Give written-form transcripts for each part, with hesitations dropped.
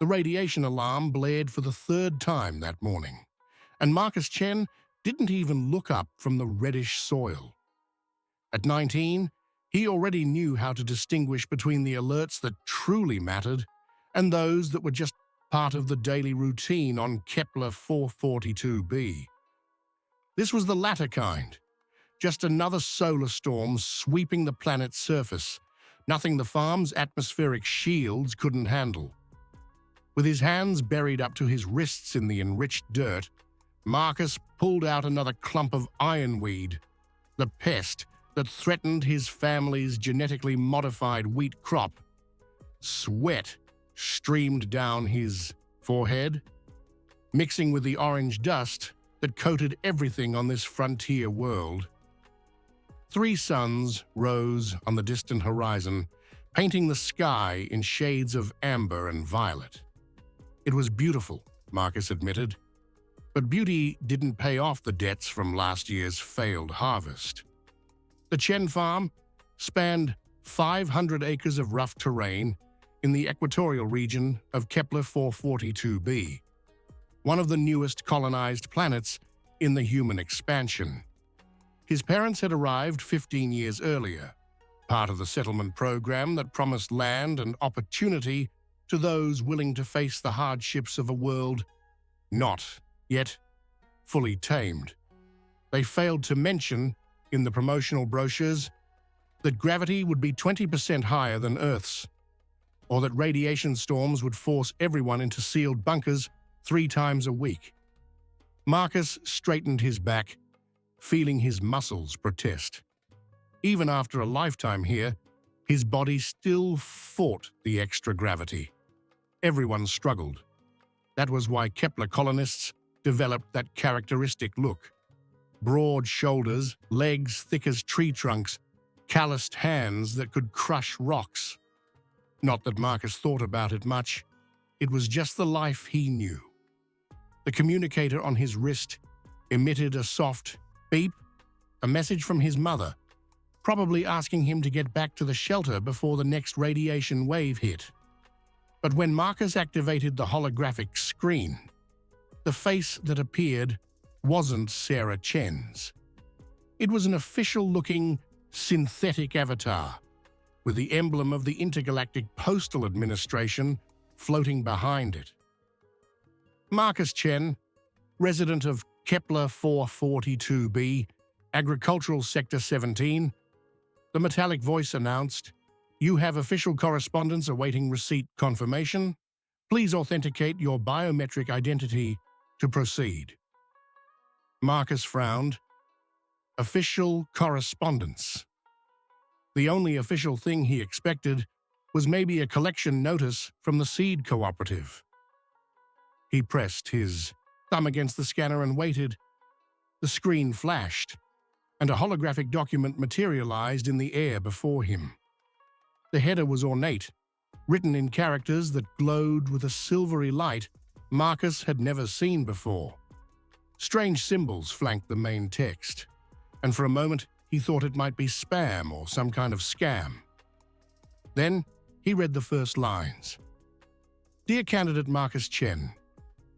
The radiation alarm blared for the third time that morning, and Marcus Chen didn't even look up from the reddish soil. At 19, he already knew how to distinguish between the alerts that truly mattered and those that were just part of the daily routine on Kepler 442b. This was the latter kind, just another solar storm sweeping the planet's surface, nothing the farm's atmospheric shields couldn't handle. With his hands buried up to his wrists in the enriched dirt, Marcus pulled out another clump of ironweed, the pest that threatened his family's genetically modified wheat crop. Sweat streamed down his forehead, mixing with the orange dust that coated everything on this frontier world. 3 suns rose on the distant horizon, painting the sky in shades of amber and violet. It was beautiful, Marcus admitted, but beauty didn't pay off the debts from last year's failed harvest. The Chen farm spanned 500 acres of rough terrain in the equatorial region of Kepler 442b, one of the newest colonized planets in the human expansion. His parents had arrived 15 years earlier, part of the settlement program that promised land and opportunity to those willing to face the hardships of a world not yet fully tamed. They failed to mention, in the promotional brochures, that gravity would be 20% higher than Earth's, or that radiation storms would force everyone into sealed bunkers 3 times a week. Marcus straightened his back, feeling his muscles protest. Even after a lifetime here, his body still fought the extra gravity. Everyone struggled. That was why Kepler colonists developed that characteristic look. Broad shoulders, legs thick as tree trunks, calloused hands that could crush rocks. Not that Marcus thought about it much. It was just the life he knew. The communicator on his wrist emitted a soft beep, a message from his mother, probably asking him to get back to the shelter before the next radiation wave hit. But when Marcus activated the holographic screen, the face that appeared wasn't Sarah Chen's. It was an official-looking, synthetic avatar, with the emblem of the Intergalactic Postal Administration floating behind it. Marcus Chen, resident of Kepler 442b, Agricultural Sector 17, the metallic voice announced, "You have official correspondence awaiting receipt confirmation. Please authenticate your biometric identity to proceed." Marcus frowned. Official correspondence. The only official thing he expected was maybe a collection notice from the seed cooperative. He pressed his thumb against the scanner and waited. The screen flashed, and a holographic document materialized in the air before him. The header was ornate, written in characters that glowed with a silvery light Marcus had never seen before. Strange symbols flanked the main text, and for a moment he thought it might be spam or some kind of scam. Then he read the first lines. "Dear candidate Marcus Chen,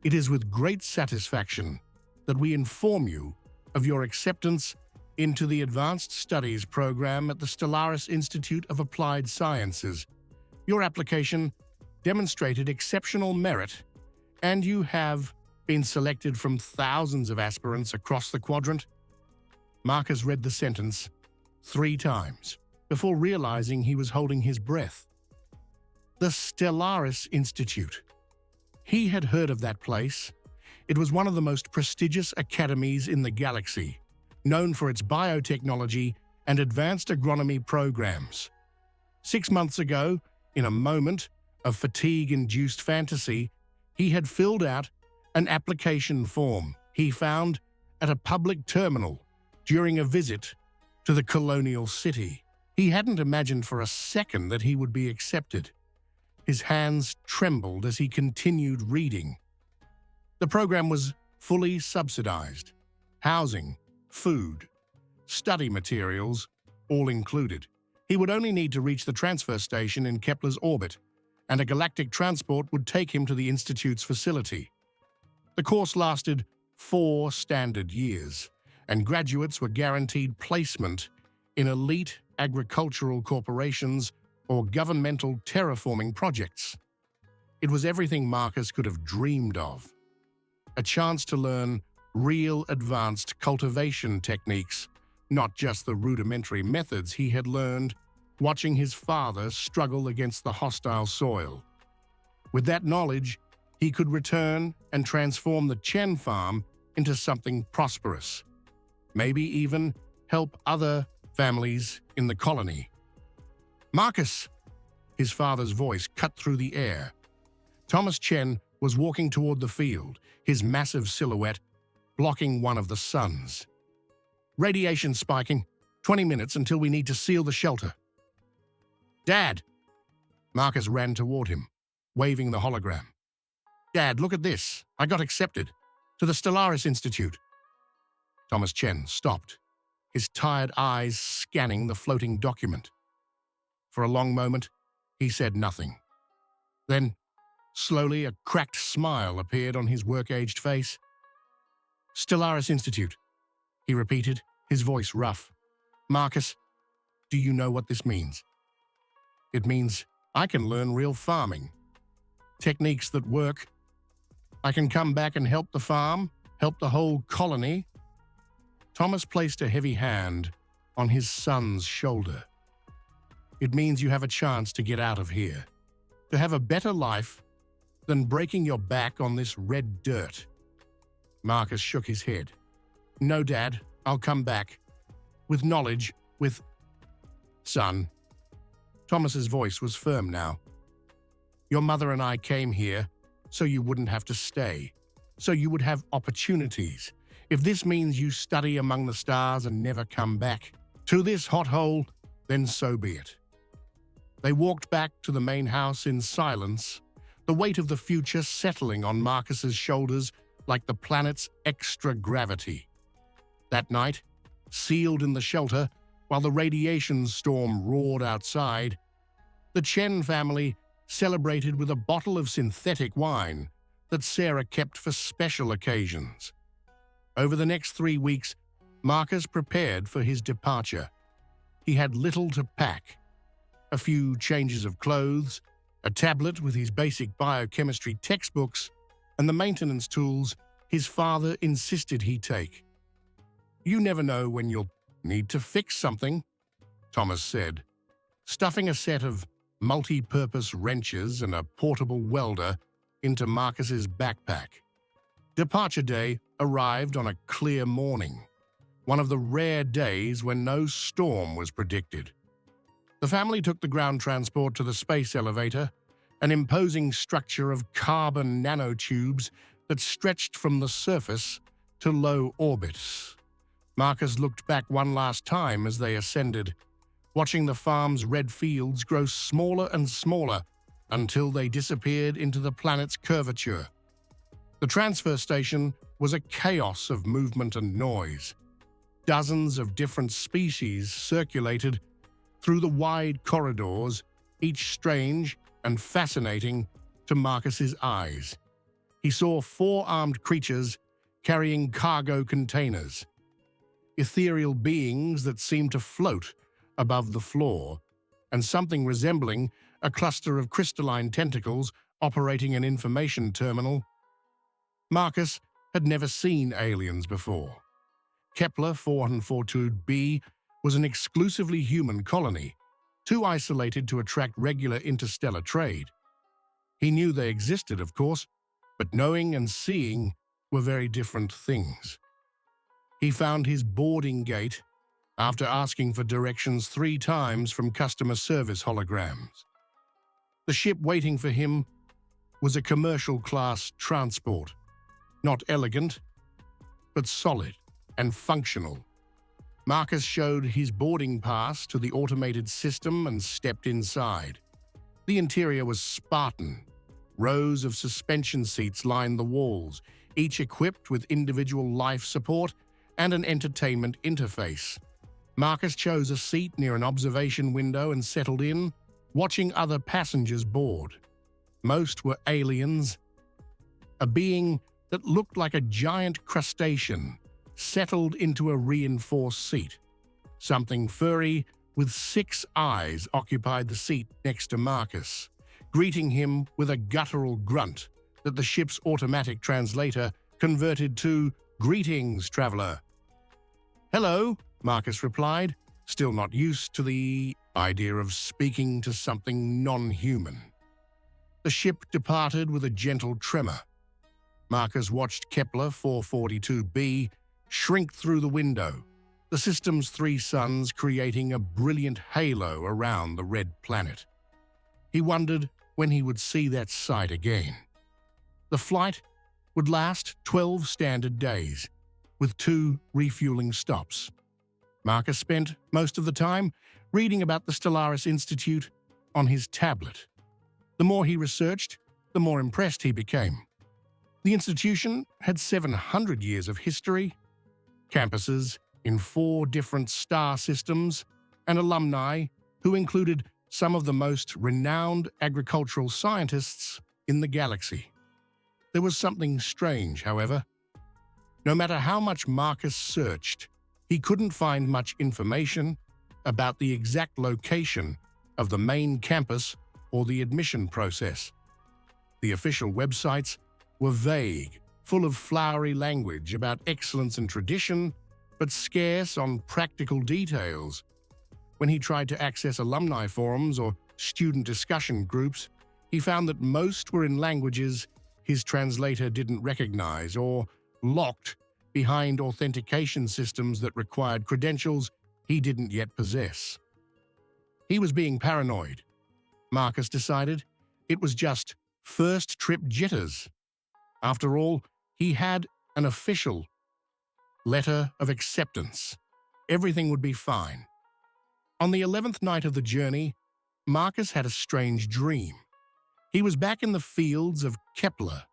it is with great satisfaction that we inform you of your acceptance into the Advanced Studies program at the Stellaris Institute of Applied Sciences. Your application demonstrated exceptional merit, and you have been selected from thousands of aspirants across the quadrant." Marcus read the sentence 3 times before realizing he was holding his breath. The Stellaris Institute. He had heard of that place. It was one of the most prestigious academies in the galaxy, known for its biotechnology and advanced agronomy programs. 6 months ago, in a moment of fatigue-induced fantasy, he had filled out an application form he found at a public terminal during a visit to the colonial city. He hadn't imagined for a second that he would be accepted. His hands trembled as he continued reading. The program was fully subsidized. Housing, food, study materials, all included. He would only need to reach the transfer station in Kepler's orbit, and a galactic transport would take him to the Institute's facility. The course lasted 4 standard years, and graduates were guaranteed placement in elite agricultural corporations or governmental terraforming projects. It was everything Marcus could have dreamed of. A chance to learn real advanced cultivation techniques, not just the rudimentary methods he had learned watching his father struggle against the hostile soil. With that knowledge, he could return and transform the Chen farm into something prosperous, maybe even help other families in the colony. "Marcus!" His father's voice cut through the air. Thomas Chen was walking toward the field, his massive silhouette blocking one of the suns. "Radiation spiking. 20 minutes until we need to seal the shelter." "Dad!" Marcus ran toward him, waving the hologram. "Dad, look at this. I got accepted. To the Stellaris Institute." Thomas Chen stopped, his tired eyes scanning the floating document. For a long moment, he said nothing. Then, slowly, a cracked smile appeared on his work-aged face. "Stellaris Institute," he repeated, his voice rough. "Marcus, do you know what this means?" "It means I can learn real farming. Techniques that work. I can come back and help the farm, help the whole colony." Thomas placed a heavy hand on his son's shoulder. "It means you have a chance to get out of here, to have a better life than breaking your back on this red dirt." Marcus shook his head. "No, Dad, I'll come back. With knowledge, with..." "Son." Thomas's voice was firm now. "Your mother and I came here so you wouldn't have to stay, so you would have opportunities. If this means you study among the stars and never come back to this hot hole, then so be it." They walked back to the main house in silence, the weight of the future settling on Marcus's shoulders like the planet's extra gravity. That night, sealed in the shelter, while the radiation storm roared outside, the Chen family celebrated with a bottle of synthetic wine that Sarah kept for special occasions. Over the next 3 weeks, Marcus prepared for his departure. He had little to pack: a few changes of clothes, a tablet with his basic biochemistry textbooks, and the maintenance tools his father insisted he take. "You never know when you'll need to fix something," Thomas said, stuffing a set of multi-purpose wrenches and a portable welder into Marcus's backpack. Departure day arrived on a clear morning, one of the rare days when no storm was predicted. The family took the ground transport to the space elevator, an imposing structure of carbon nanotubes that stretched from the surface to low orbits. Marcus looked back one last time as they ascended, watching the farm's red fields grow smaller and smaller until they disappeared into the planet's curvature. The transfer station was a chaos of movement and noise. Dozens of different species circulated through the wide corridors, each strange and fascinating to Marcus's eyes. He saw 4-armed creatures carrying cargo containers, ethereal beings that seemed to float above the floor, and something resembling a cluster of crystalline tentacles operating an information terminal. Marcus had never seen aliens before. Kepler 442b was an exclusively human colony, too isolated to attract regular interstellar trade. He knew they existed, of course, but knowing and seeing were very different things. He found his boarding gate after asking for directions 3 times from customer service holograms. The ship waiting for him was a commercial-class transport, not elegant, but solid and functional. Marcus showed his boarding pass to the automated system and stepped inside. The interior was Spartan. Rows of suspension seats lined the walls, each equipped with individual life support and an entertainment interface. Marcus chose a seat near an observation window and settled in, watching other passengers board. Most were aliens, a being that looked like a giant crustacean settled into a reinforced seat. Something furry with 6 eyes occupied the seat next to Marcus, greeting him with a guttural grunt that the ship's automatic translator converted to "Greetings, traveler." "Hello," Marcus replied, still not used to the idea of speaking to something non-human. The ship departed with a gentle tremor. Marcus watched Kepler 442b shrink through the window, the system's 3 suns creating a brilliant halo around the red planet. He wondered when he would see that sight again. The flight would last 12 standard days, with 2 refueling stops. Marcus spent most of the time reading about the Stellaris Institute on his tablet. The more he researched, the more impressed he became. The institution had 700 years of history, campuses in 4 different star systems, and alumni who included some of the most renowned agricultural scientists in the galaxy. There was something strange, however. No matter how much Marcus searched, he couldn't find much information about the exact location of the main campus or the admission process. The official websites were vague, full of flowery language about excellence and tradition, but scarce on practical details. When he tried to access alumni forums or student discussion groups, he found that most were in languages his translator didn't recognize or locked behind authentication systems that required credentials he didn't yet possess. He was being paranoid. Marcus decided it was just first-trip jitters. After all, he had an official letter of acceptance. Everything would be fine. On the 11th night of the journey, Marcus had a strange dream. He was back in the fields of Kepler,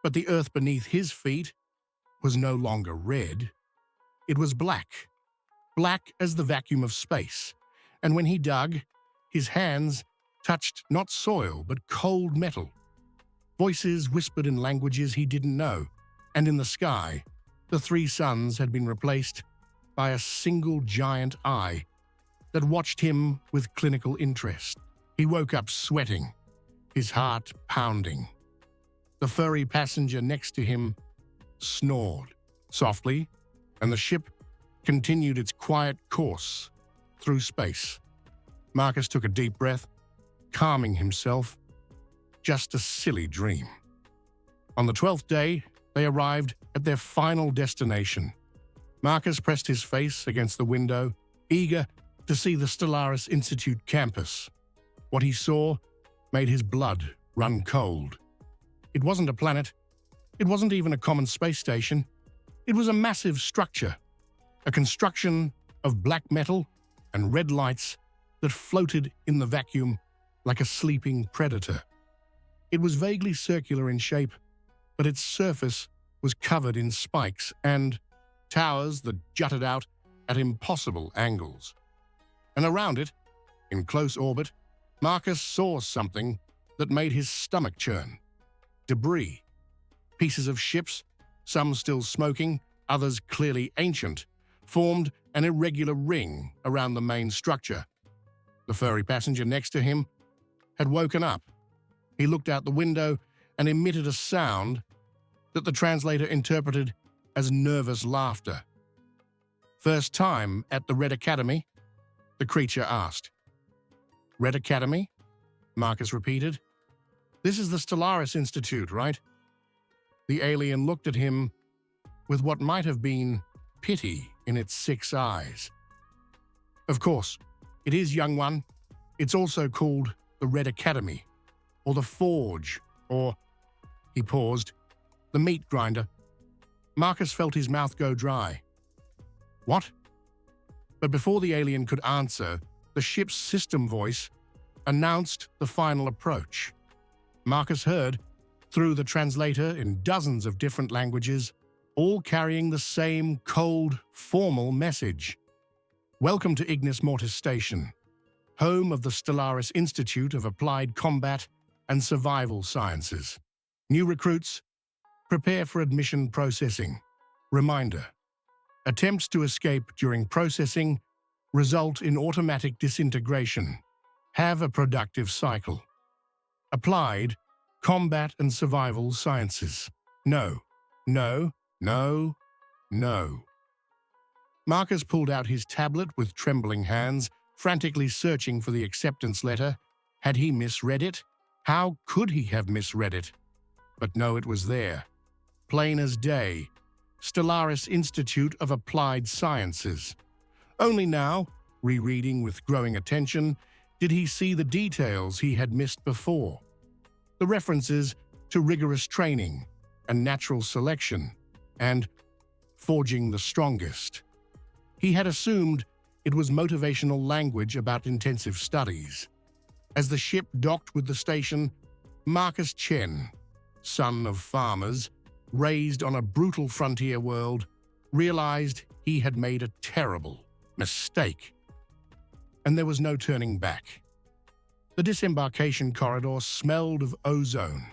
but the earth beneath his feet was no longer red. It was black, black as the vacuum of space, and when he dug, his hands touched not soil but cold metal. Voices whispered in languages he didn't know, and in the sky, the 3 suns had been replaced by a single giant eye that watched him with clinical interest. He woke up sweating, his heart pounding. The furry passenger next to him snored softly, and the ship continued its quiet course through space. Marcus took a deep breath, calming himself. Just a silly dream. On the 12th day, they arrived at their final destination. Marcus pressed his face against the window, eager to see the Stellaris Institute campus. What he saw made his blood run cold. It wasn't a planet. It wasn't even a common space station. It was a massive structure, a construction of black metal and red lights that floated in the vacuum like a sleeping predator. It was vaguely circular in shape, but its surface was covered in spikes and towers that jutted out at impossible angles. And around it, in close orbit, Marcus saw something that made his stomach churn. Debris. Pieces of ships, some still smoking, others clearly ancient, formed an irregular ring around the main structure. The furry passenger next to him had woken up. He looked out the window and emitted a sound that the translator interpreted as nervous laughter. "First time at the Red Academy?" the creature asked. "Red Academy?" Marcus repeated. "This is the Stellaris Institute, right?" The alien looked at him with what might have been pity in its 6 eyes. "Of course, it is, young one. It's also called the Red Academy, or the Forge, or..." He paused. "The meat grinder." Marcus felt his mouth go dry. "What?" But before the alien could answer, the ship's system voice announced the final approach. Marcus heard, through the translator in dozens of different languages, all carrying the same cold, formal message. "Welcome to Ignis Mortis Station, home of the Stellaris Institute of Applied Combat and survival sciences. New recruits, prepare for admission processing. Reminder: attempts to escape during processing result in automatic disintegration. Have a productive cycle. Applied, combat and survival sciences. No, no, no, no. Marcus pulled out his tablet with trembling hands, frantically searching for the acceptance letter. Had he misread it? How could he have misread it? But no, it was there. Plain as day. Stellaris Institute of Applied Sciences. Only now, rereading with growing attention, did he see the details he had missed before. The references to rigorous training and natural selection and forging the strongest. He had assumed it was motivational language about intensive studies. As the ship docked with the station, Marcus Chen, son of farmers, raised on a brutal frontier world, realized he had made a terrible mistake. And there was no turning back. The disembarkation corridor smelled of ozone,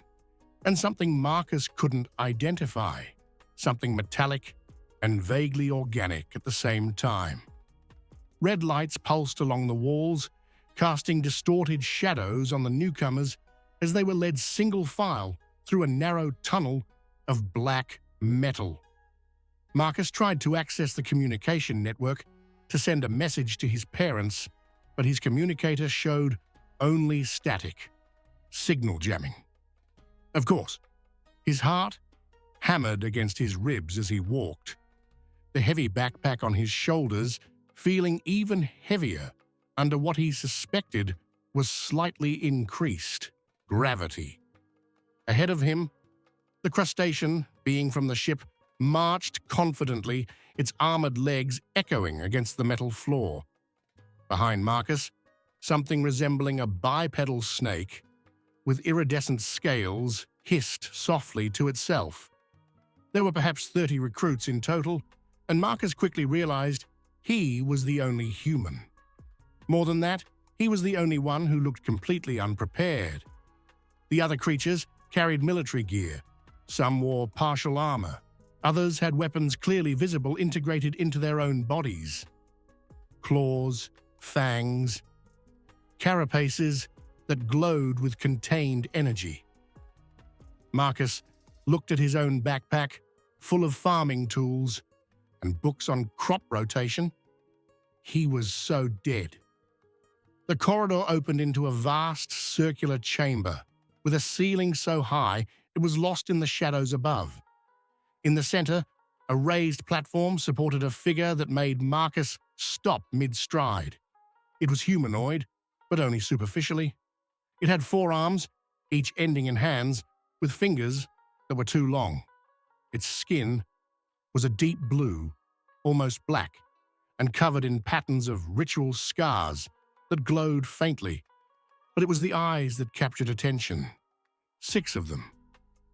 and something Marcus couldn't identify, something metallic and vaguely organic at the same time. Red lights pulsed along the walls, casting distorted shadows on the newcomers as they were led single file through a narrow tunnel of black metal. Marcus tried to access the communication network to send a message to his parents, but his communicator showed only static, signal jamming. Of course, his heart hammered against his ribs as he walked, the heavy backpack on his shoulders feeling even heavier under what he suspected was slightly increased gravity. Ahead of him, the crustacean, being from the ship, marched confidently, its armored legs echoing against the metal floor. Behind Marcus, something resembling a bipedal snake with iridescent scales hissed softly to itself. There were perhaps 30 recruits in total, and Marcus quickly realized he was the only human. More than that, he was the only one who looked completely unprepared. The other creatures carried military gear. Some wore partial armor. Others had weapons clearly visible integrated into their own bodies. Claws, fangs, carapaces that glowed with contained energy. Marcus looked at his own backpack, full of farming tools and books on crop rotation. He was so dead. The corridor opened into a vast circular chamber, with a ceiling so high it was lost in the shadows above. In the center, a raised platform supported a figure that made Marcus stop mid-stride. It was humanoid, but only superficially. It had 4 arms, each ending in hands, with fingers that were too long. Its skin was a deep blue, almost black, and covered in patterns of ritual scars that glowed faintly. But it was the eyes that captured attention. 6 of them,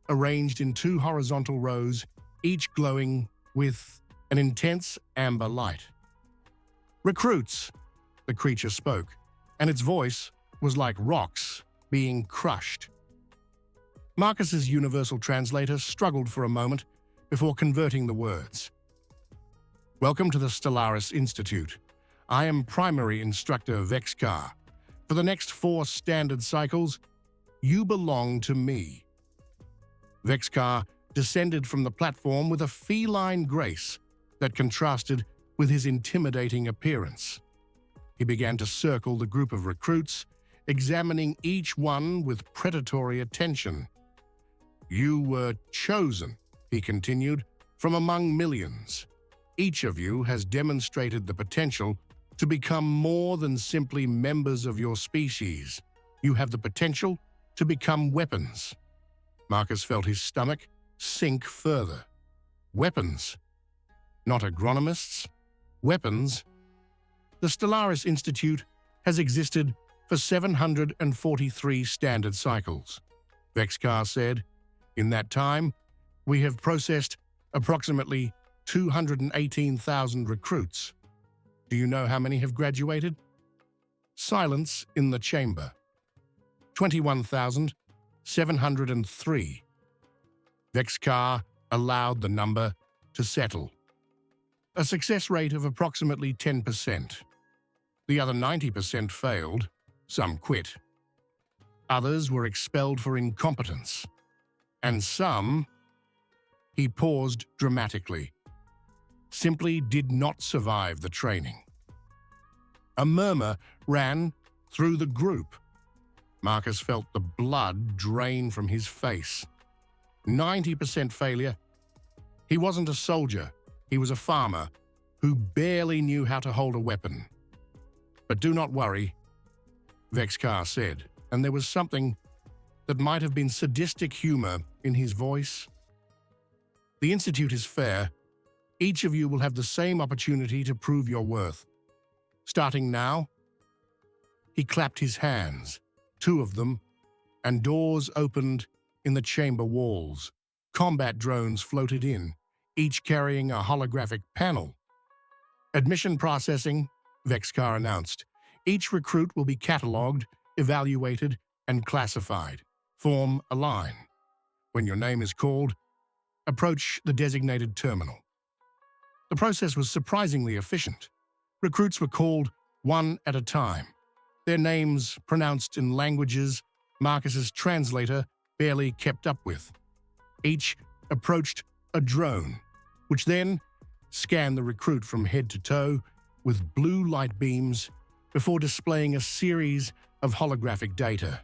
arranged in 2 horizontal rows, each glowing with an intense amber light. "Recruits," the creature spoke, and its voice was like rocks being crushed. Marcus's universal translator struggled for a moment before converting the words. "Welcome to the Stellaris Institute. I am primary instructor Vexcar. For the next 4 standard cycles, you belong to me." Vexcar descended from the platform with a feline grace that contrasted with his intimidating appearance. He began to circle the group of recruits, examining each one with predatory attention. "You were chosen," he continued, "from among millions. Each of you has demonstrated the potential to become more than simply members of your species. You have the potential to become weapons." Marcus felt his stomach sink further. Weapons. Not agronomists. Weapons. The Stellaris Institute has existed for 743 standard cycles. Vexcar said, "In that time, we have processed approximately 218,000 recruits. Do you know how many have graduated?" Silence in the chamber. 21,000, 703. Vexcar allowed the number to settle. A success rate of approximately 10%. The other 90% failed, some quit. Others were expelled for incompetence. And some, he paused dramatically, simply did not survive the training. A murmur ran through the group. Marcus felt the blood drain from his face. 90% failure. He wasn't a soldier, he was a farmer who barely knew how to hold a weapon. But do not worry, Vexcar said, and there was something that might have been sadistic humor in his voice. The Institute is fair. Each of you will have the same opportunity to prove your worth. Starting now, he clapped his hands, 2 of them, and doors opened in the chamber walls. Combat drones floated in, each carrying a holographic panel. Admission processing, Vexcar announced. Each recruit will be catalogued, evaluated, and classified. Form a line. When your name is called, approach the designated terminal. The process was surprisingly efficient. Recruits were called one at a time, their names pronounced in languages Marcus's translator barely kept up with. Each approached a drone, which then scanned the recruit from head to toe with blue light beams before displaying a series of holographic data.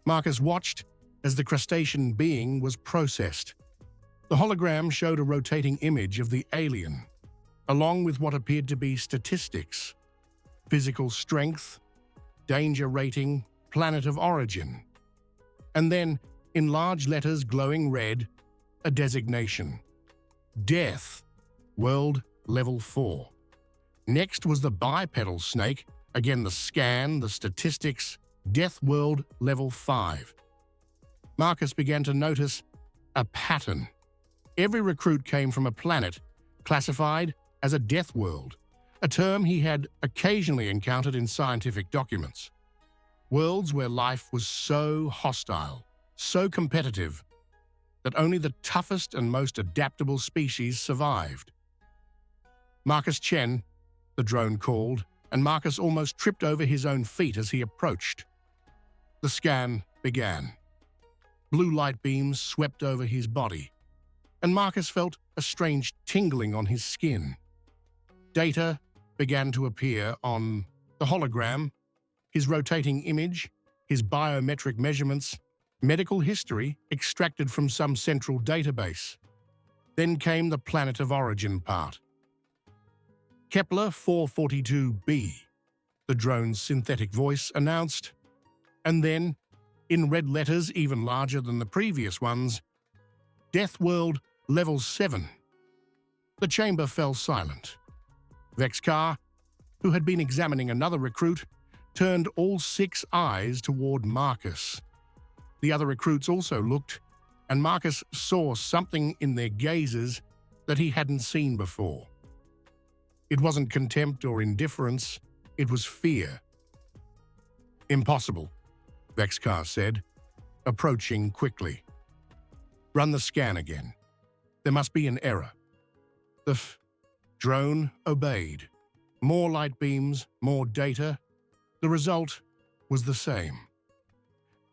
Marcus watched as the crustacean being was processed. The hologram showed a rotating image of the alien, along with what appeared to be statistics: physical strength, danger rating, planet of origin. And then, in large letters glowing red, a designation: Death, World Level 4. Next was the bipedal snake, again the scan, the statistics, Death World Level 5. Marcus began to notice a pattern. Every recruit came from a planet classified as a death world, a term he had occasionally encountered in scientific documents. Worlds where life was so hostile, so competitive, that only the toughest and most adaptable species survived. Marcus Chen, the drone called, and Marcus almost tripped over his own feet as he approached. The scan began. Blue light beams swept over his body, and Marcus felt a strange tingling on his skin. Data began to appear on the hologram, his rotating image, his biometric measurements, medical history extracted from some central database. Then came the planet of origin part. Kepler 442b, the drone's synthetic voice announced, and then, in red letters even larger than the previous ones, Death World Level 7. The chamber fell silent. Vexcar, who had been examining another recruit, turned all 6 eyes toward Marcus. The other recruits also looked, and Marcus saw something in their gazes that he hadn't seen before. It wasn't contempt or indifference, it was fear. Impossible, Vexcar said, approaching quickly. Run the scan again. There must be an error. The drone obeyed. More light beams, more data. The result was the same.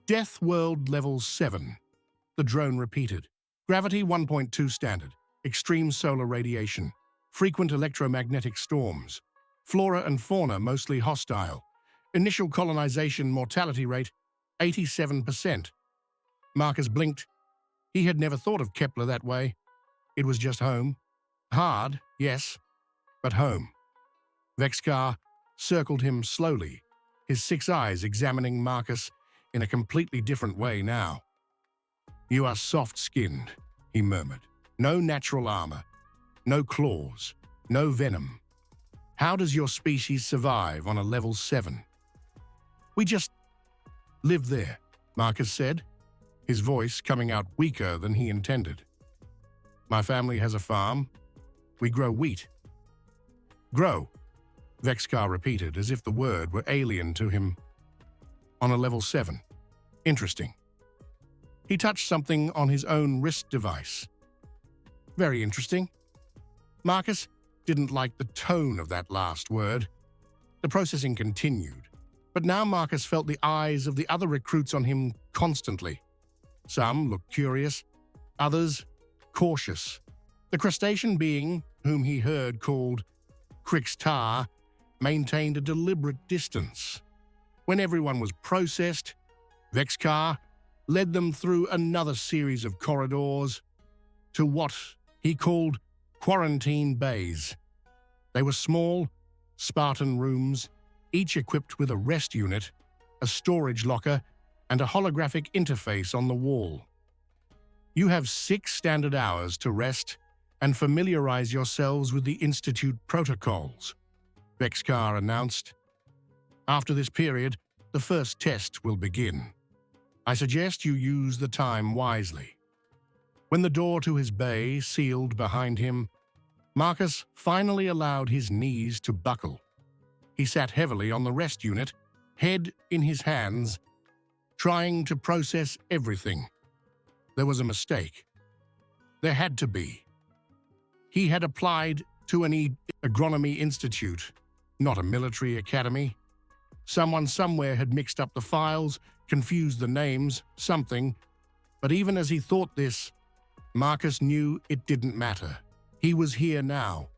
Death World Level 7, the drone repeated. Gravity 1.2 standard. Extreme solar radiation. Frequent electromagnetic storms. Flora and fauna mostly hostile. Initial colonization mortality rate 87%. Marcus blinked. He had never thought of Kepler that way. It was just home. Hard, yes, but home. Vexcar circled him slowly, his 6 eyes examining Marcus in a completely different way now. You are soft-skinned, he murmured. No natural armor, no claws, no venom. How does your species survive on a level 7? We just live there, Marcus said, his voice coming out weaker than he intended. My family has a farm. We grow wheat. Grow, Vexcar repeated, as if the word were alien to him. On a level 7. Interesting. He touched something on his own wrist device. Very interesting. Marcus didn't like the tone of that last word. The processing continued, but now Marcus felt the eyes of the other recruits on him constantly. Some looked curious, others cautious. The crustacean being, whom he heard called Crixtar, maintained a deliberate distance. When everyone was processed, Vexcar led them through another series of corridors to what he called quarantine bays. They were small, Spartan rooms, each equipped with a rest unit, a storage locker, and a holographic interface on the wall. You have 6 standard hours to rest and familiarize yourselves with the Institute protocols, Vexcar announced. After this period, the first test will begin. I suggest you use the time wisely. When the door to his bay sealed behind him, Marcus finally allowed his knees to buckle. He sat heavily on the rest unit, head in his hands, trying to process everything. There was a mistake. There had to be. He had applied to an agronomy institute, not a military academy. Someone somewhere had mixed up the files, confused the names, something. But even as he thought this, Marcus knew it didn't matter. He was here now,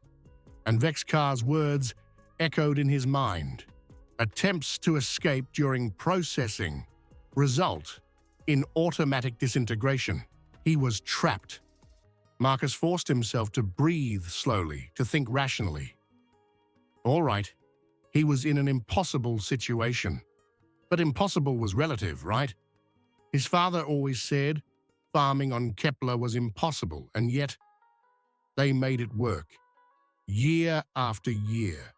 and Vexcar's words echoed in his mind. Attempts to escape during processing result in automatic disintegration. He was trapped. Marcus forced himself to breathe slowly, to think rationally. All right, he was in an impossible situation. But impossible was relative, right? His father always said farming on Kepler was impossible, and yet they made it work, year after year.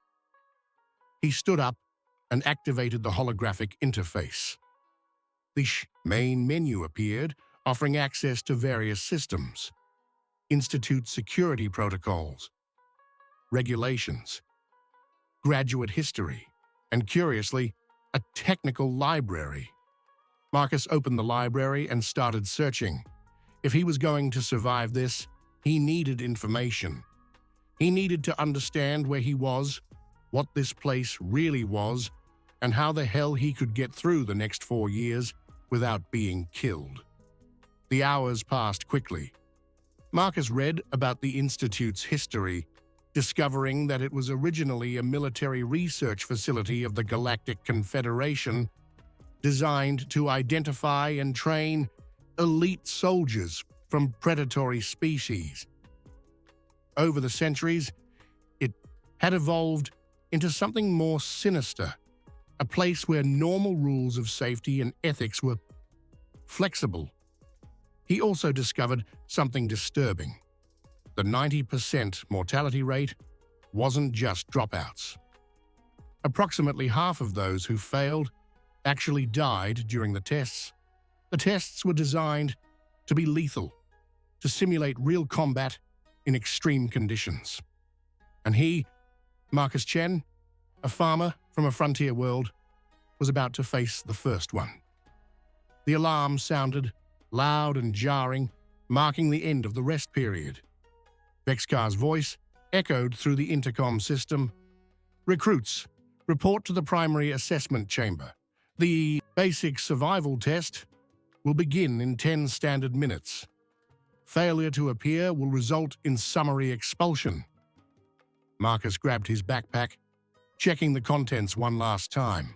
He stood up and activated the holographic interface. The main menu appeared, offering access to various systems, Institute security protocols, regulations, graduate history, and curiously, a technical library. Marcus opened the library and started searching. If he was going to survive this, he needed information. He needed to understand where he was, what this place really was, and how the hell he could get through the next 4 years without being killed. The hours passed quickly. Marcus read about the Institute's history, discovering that it was originally a military research facility of the Galactic Confederation, designed to identify and train elite soldiers from predatory species. Over the centuries, it had evolved into something more sinister, a place where normal rules of safety and ethics were flexible. He also discovered something disturbing. The 90% mortality rate wasn't just dropouts. Approximately half of those who failed actually died during the tests. The tests were designed to be lethal, to simulate real combat in extreme conditions. And he, Marcus Chen, a farmer from a frontier world, was about to face the first one. The alarm sounded, loud and jarring, marking the end of the rest period. Vexcar's voice echoed through the intercom system. Recruits, report to the primary assessment chamber. The basic survival test will begin in 10 standard minutes. Failure to appear will result in summary expulsion. Marcus grabbed his backpack, checking the contents one last time.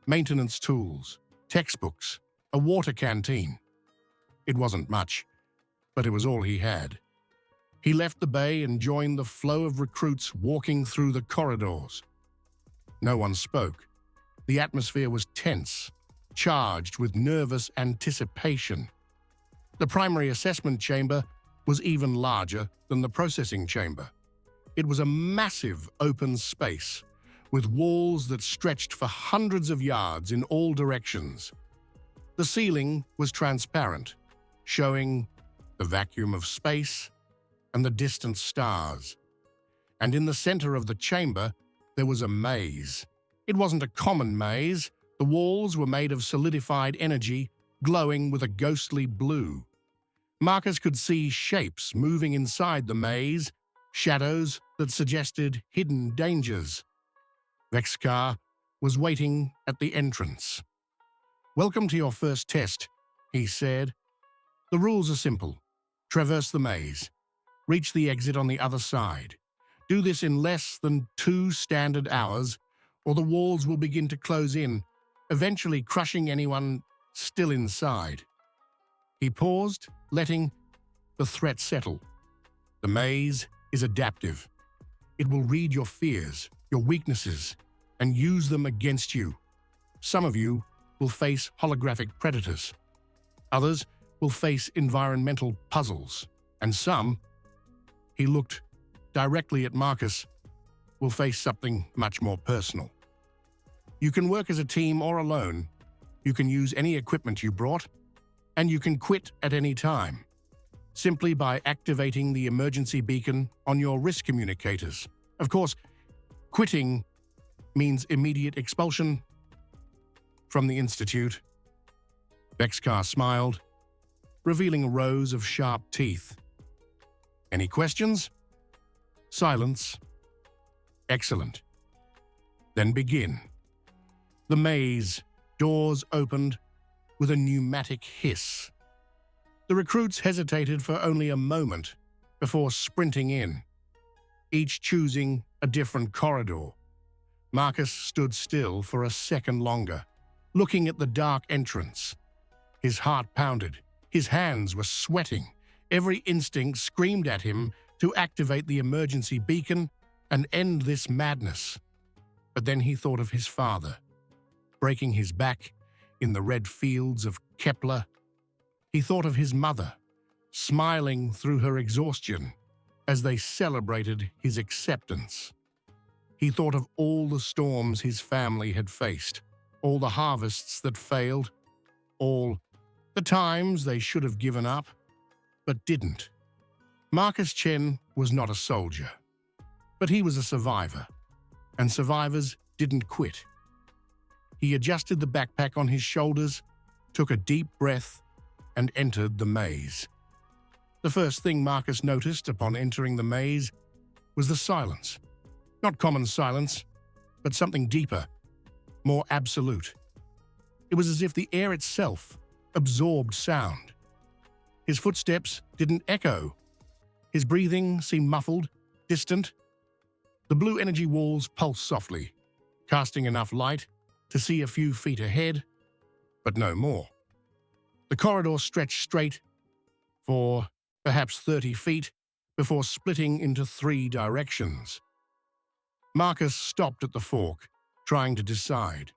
Maintenance tools, textbooks, a water canteen. It wasn't much, but it was all he had. He left the bay and joined the flow of recruits walking through the corridors. No one spoke. The atmosphere was tense, charged with nervous anticipation. The primary assessment chamber was even larger than the processing chamber. It was a massive open space, with walls that stretched for hundreds of yards in all directions. The ceiling was transparent, showing the vacuum of space and the distant stars. And in the center of the chamber, there was a maze. It wasn't a common maze. The walls were made of solidified energy, glowing with a ghostly blue. Marcus could see shapes moving inside the maze, shadows that suggested hidden dangers. Vexcar was waiting at the entrance. "Welcome to your first test," he said. "The rules are simple. Traverse the maze. Reach the exit on the other side. Do this in less than 2 standard hours, or the walls will begin to close in, eventually crushing anyone still inside." He paused, letting the threat settle. The maze is adaptive. It will read your fears, your weaknesses, and use them against you. Some of you will face holographic predators. Others will face environmental puzzles. And some, he looked directly at Marcus, will face something much more personal. You can work as a team or alone. You can use any equipment you brought, and you can quit at any time, simply by activating the emergency beacon on your risk communicators. Of course, quitting means immediate expulsion from the Institute. Vexcar smiled, revealing rows of sharp teeth. "Any questions?" Silence. "Excellent. Then begin." The maze doors opened with a pneumatic hiss. The recruits hesitated for only a moment before sprinting in, each choosing a different corridor. Marcus stood still for a second longer, looking at the dark entrance. His heart pounded. His hands were sweating. Every instinct screamed at him to activate the emergency beacon and end this madness. But then he thought of his father, breaking his back in the red fields of Kepler. He thought of his mother, smiling through her exhaustion as they celebrated his acceptance. He thought of all the storms his family had faced, all the harvests that failed, all the times they should have given up, but didn't. Marcus Chen was not a soldier, but he was a survivor, and survivors didn't quit. He adjusted the backpack on his shoulders, took a deep breath, and entered the maze. The first thing Marcus noticed upon entering the maze was the silence. Not common silence, but something deeper, more absolute. It was as if the air itself absorbed sound. His footsteps didn't echo. His breathing seemed muffled, distant. The blue energy walls pulsed softly, casting enough light to see a few feet ahead, but no more. The corridor stretched straight for perhaps 30 feet before splitting into 3 directions. Marcus stopped at the fork, trying to decide.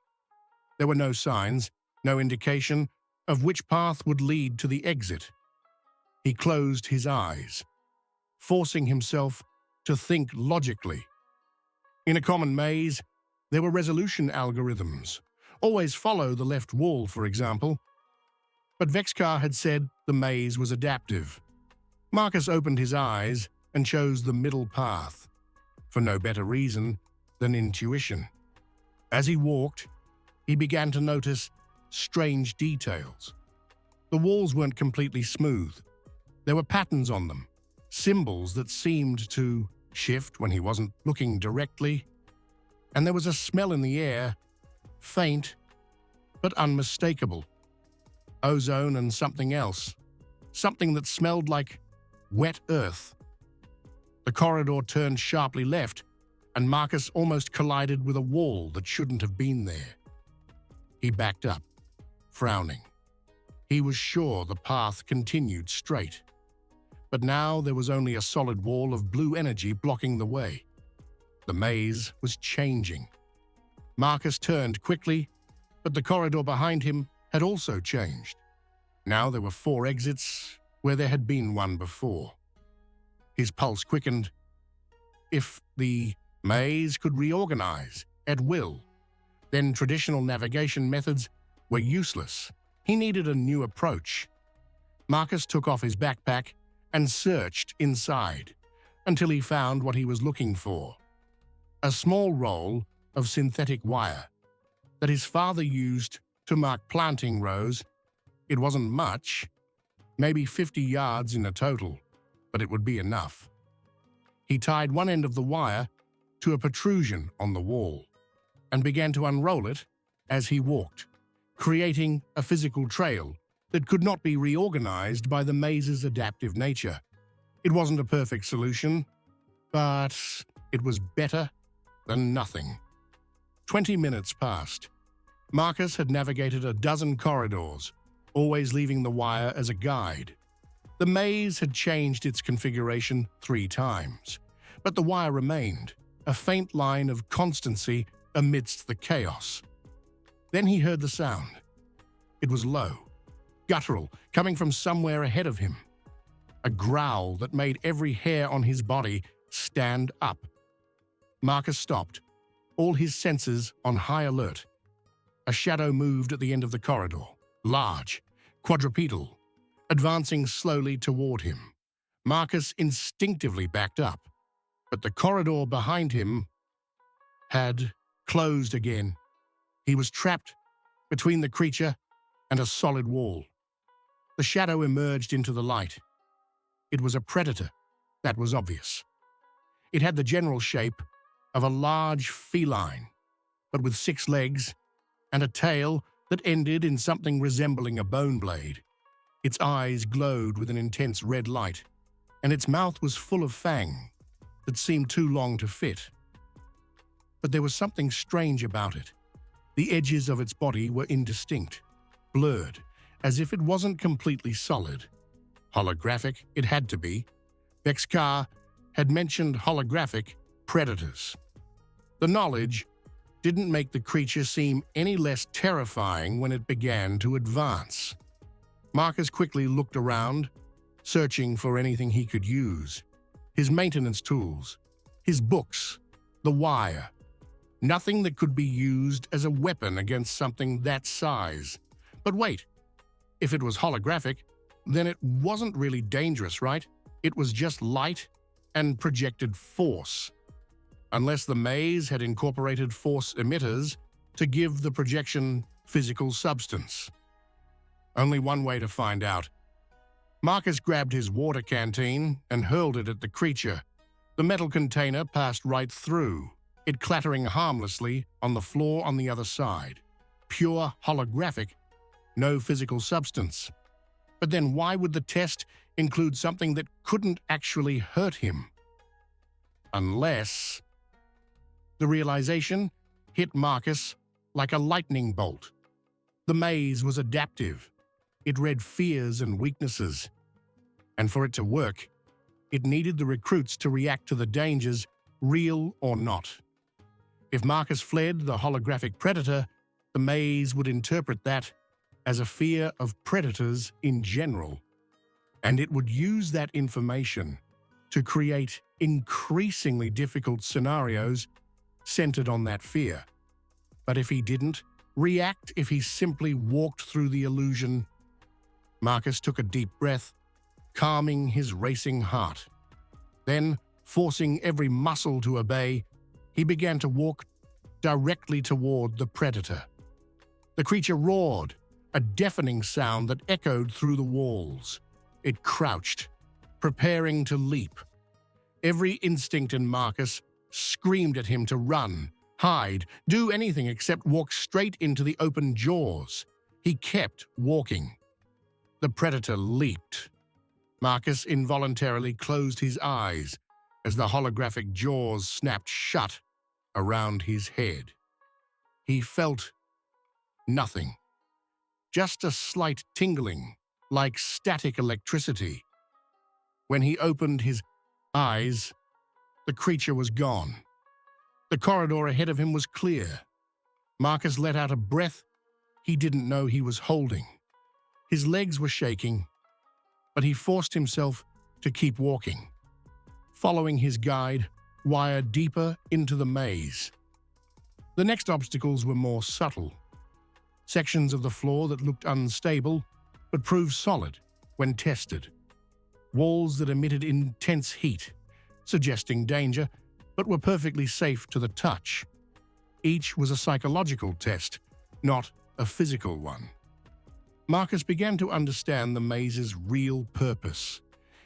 There were no signs, no indication of which path would lead to the exit. He closed his eyes, forcing himself to think logically. In a common maze, there were resolution algorithms. Always follow the left wall, for example. But Vexcar had said the maze was adaptive. Marcus opened his eyes and chose the middle path, for no better reason than intuition. As he walked, he began to notice strange details. The walls weren't completely smooth. There were patterns on them, symbols that seemed to shift when he wasn't looking directly. And there was a smell in the air, faint but unmistakable. Ozone and something else, something that smelled like wet earth. The corridor turned sharply left, and Marcus almost collided with a wall that shouldn't have been there. He backed up, frowning. He was sure the path continued straight. But now there was only a solid wall of blue energy blocking the way. The maze was changing. Marcus turned quickly, but the corridor behind him had also changed. Now there were 4 exits where there had been one before. His pulse quickened. If the maze could reorganize at will, then traditional navigation methods were useless. He needed a new approach. Marcus took off his backpack and searched inside until he found what he was looking for. A small roll of synthetic wire that his father used to mark planting rows. It wasn't much, maybe 50 yards in a total, but it would be enough. He tied one end of the wire to a protrusion on the wall and began to unroll it as he walked, creating a physical trail that could not be reorganized by the maze's adaptive nature. It wasn't a perfect solution, but it was better than nothing. 20 minutes passed. Marcus had navigated a dozen corridors, always leaving the wire as a guide. The maze had changed its configuration 3 times, but the wire remained, a faint line of constancy amidst the chaos. Then he heard the sound. It was low, guttural, coming from somewhere ahead of him. A growl that made every hair on his body stand up. Marcus stopped, all his senses on high alert. A shadow moved at the end of the corridor, large, quadrupedal, advancing slowly toward him. Marcus instinctively backed up, but the corridor behind him had closed again. He was trapped between the creature and a solid wall. The shadow emerged into the light. It was a predator, that was obvious. It had the general shape of a large feline, but with 6 legs and a tail that ended in something resembling a bone blade. Its eyes glowed with an intense red light, and its mouth was full of fang that seemed too long to fit. But there was something strange about it. The edges of its body were indistinct, blurred, as if it wasn't completely solid. Holographic, it had to be. Bexcar had mentioned holographic predators. The knowledge didn't make the creature seem any less terrifying when it began to advance. Marcus quickly looked around, searching for anything he could use. His maintenance tools, his books, the wire. Nothing that could be used as a weapon against something that size. But wait, if it was holographic, then it wasn't really dangerous, right? It was just light and projected force. Unless the maze had incorporated force emitters to give the projection physical substance. Only one way to find out. Marcus grabbed his water canteen and hurled it at the creature. The metal container passed right through, it clattering harmlessly on the floor on the other side. Pure holographic, no physical substance. But then why would the test include something that couldn't actually hurt him? Unless... The realization hit Marcus like a lightning bolt. The maze was adaptive. It read fears and weaknesses. And for it to work, it needed the recruits to react to the dangers, real or not. If Marcus fled the holographic predator, the maze would interpret that as a fear of predators in general. And it would use that information to create increasingly difficult scenarios centered on that fear. But if he didn't react, if he simply walked through the illusion, Marcus took a deep breath, calming his racing heart. Then, forcing every muscle to obey, he began to walk directly toward the predator. The creature roared, a deafening sound that echoed through the walls. It crouched, preparing to leap. Every instinct in Marcus screamed at him to run, hide, do anything except walk straight into the open jaws. He kept walking. The predator leaped. Marcus involuntarily closed his eyes as the holographic jaws snapped shut around his head. He felt nothing. Just a slight tingling, like static electricity. When he opened his eyes, the creature was gone. The corridor ahead of him was clear. Marcus let out a breath he didn't know he was holding. His legs were shaking, but he forced himself to keep walking, following his guide, wire deeper into the maze. The next obstacles were more subtle. Sections of the floor that looked unstable, but proved solid when tested. Walls that emitted intense heat, suggesting danger, but were perfectly safe to the touch. Each was a psychological test, not a physical one. Marcus began to understand the maze's real purpose.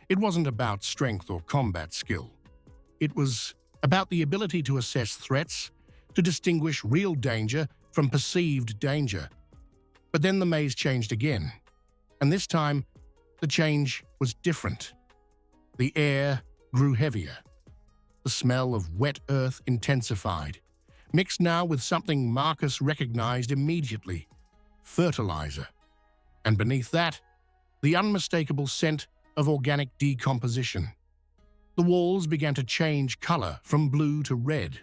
It wasn't about strength or combat skill. It was about the ability to assess threats, to distinguish real danger from perceived danger. But then the maze changed again, and this time the change was different. The air grew heavier. The smell of wet earth intensified, mixed now with something Marcus recognized immediately: fertilizer. And beneath that, the unmistakable scent of organic decomposition. The walls began to change color from blue to red.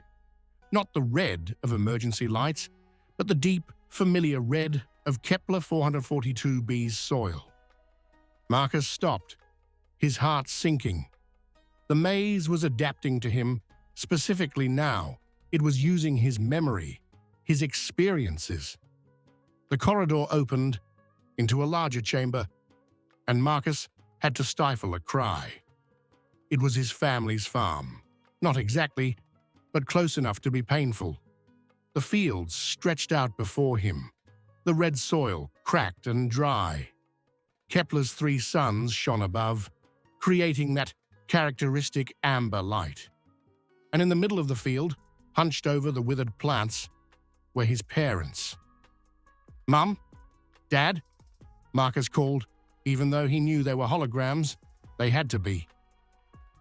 Not the red of emergency lights, but the deep, familiar red of Kepler 442b's soil. Marcus stopped, his heart sinking. The maze was adapting to him. Specifically now, it was using his memory, his experiences. The corridor opened into a larger chamber, and Marcus had to stifle a cry. It was his family's farm. Not exactly, but close enough to be painful. The fields stretched out before him, the red soil cracked and dry. Kepler's 3 suns shone above, creating that characteristic amber light. And in the middle of the field, hunched over the withered plants, were his parents. "Mum? Dad?" Marcus called. Even though he knew they were holograms, they had to be.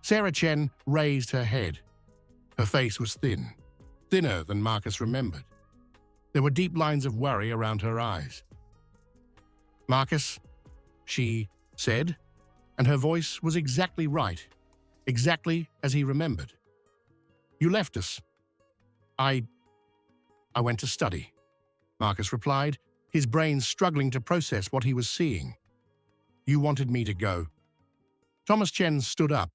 Sarah Chen raised her head. Her face was thin, thinner than Marcus remembered. There were deep lines of worry around her eyes. "Marcus," she said, and her voice was exactly right, exactly as he remembered. "You left us." I went to study," Marcus replied, his brain struggling to process what he was seeing. "You wanted me to go." Thomas Chen stood up,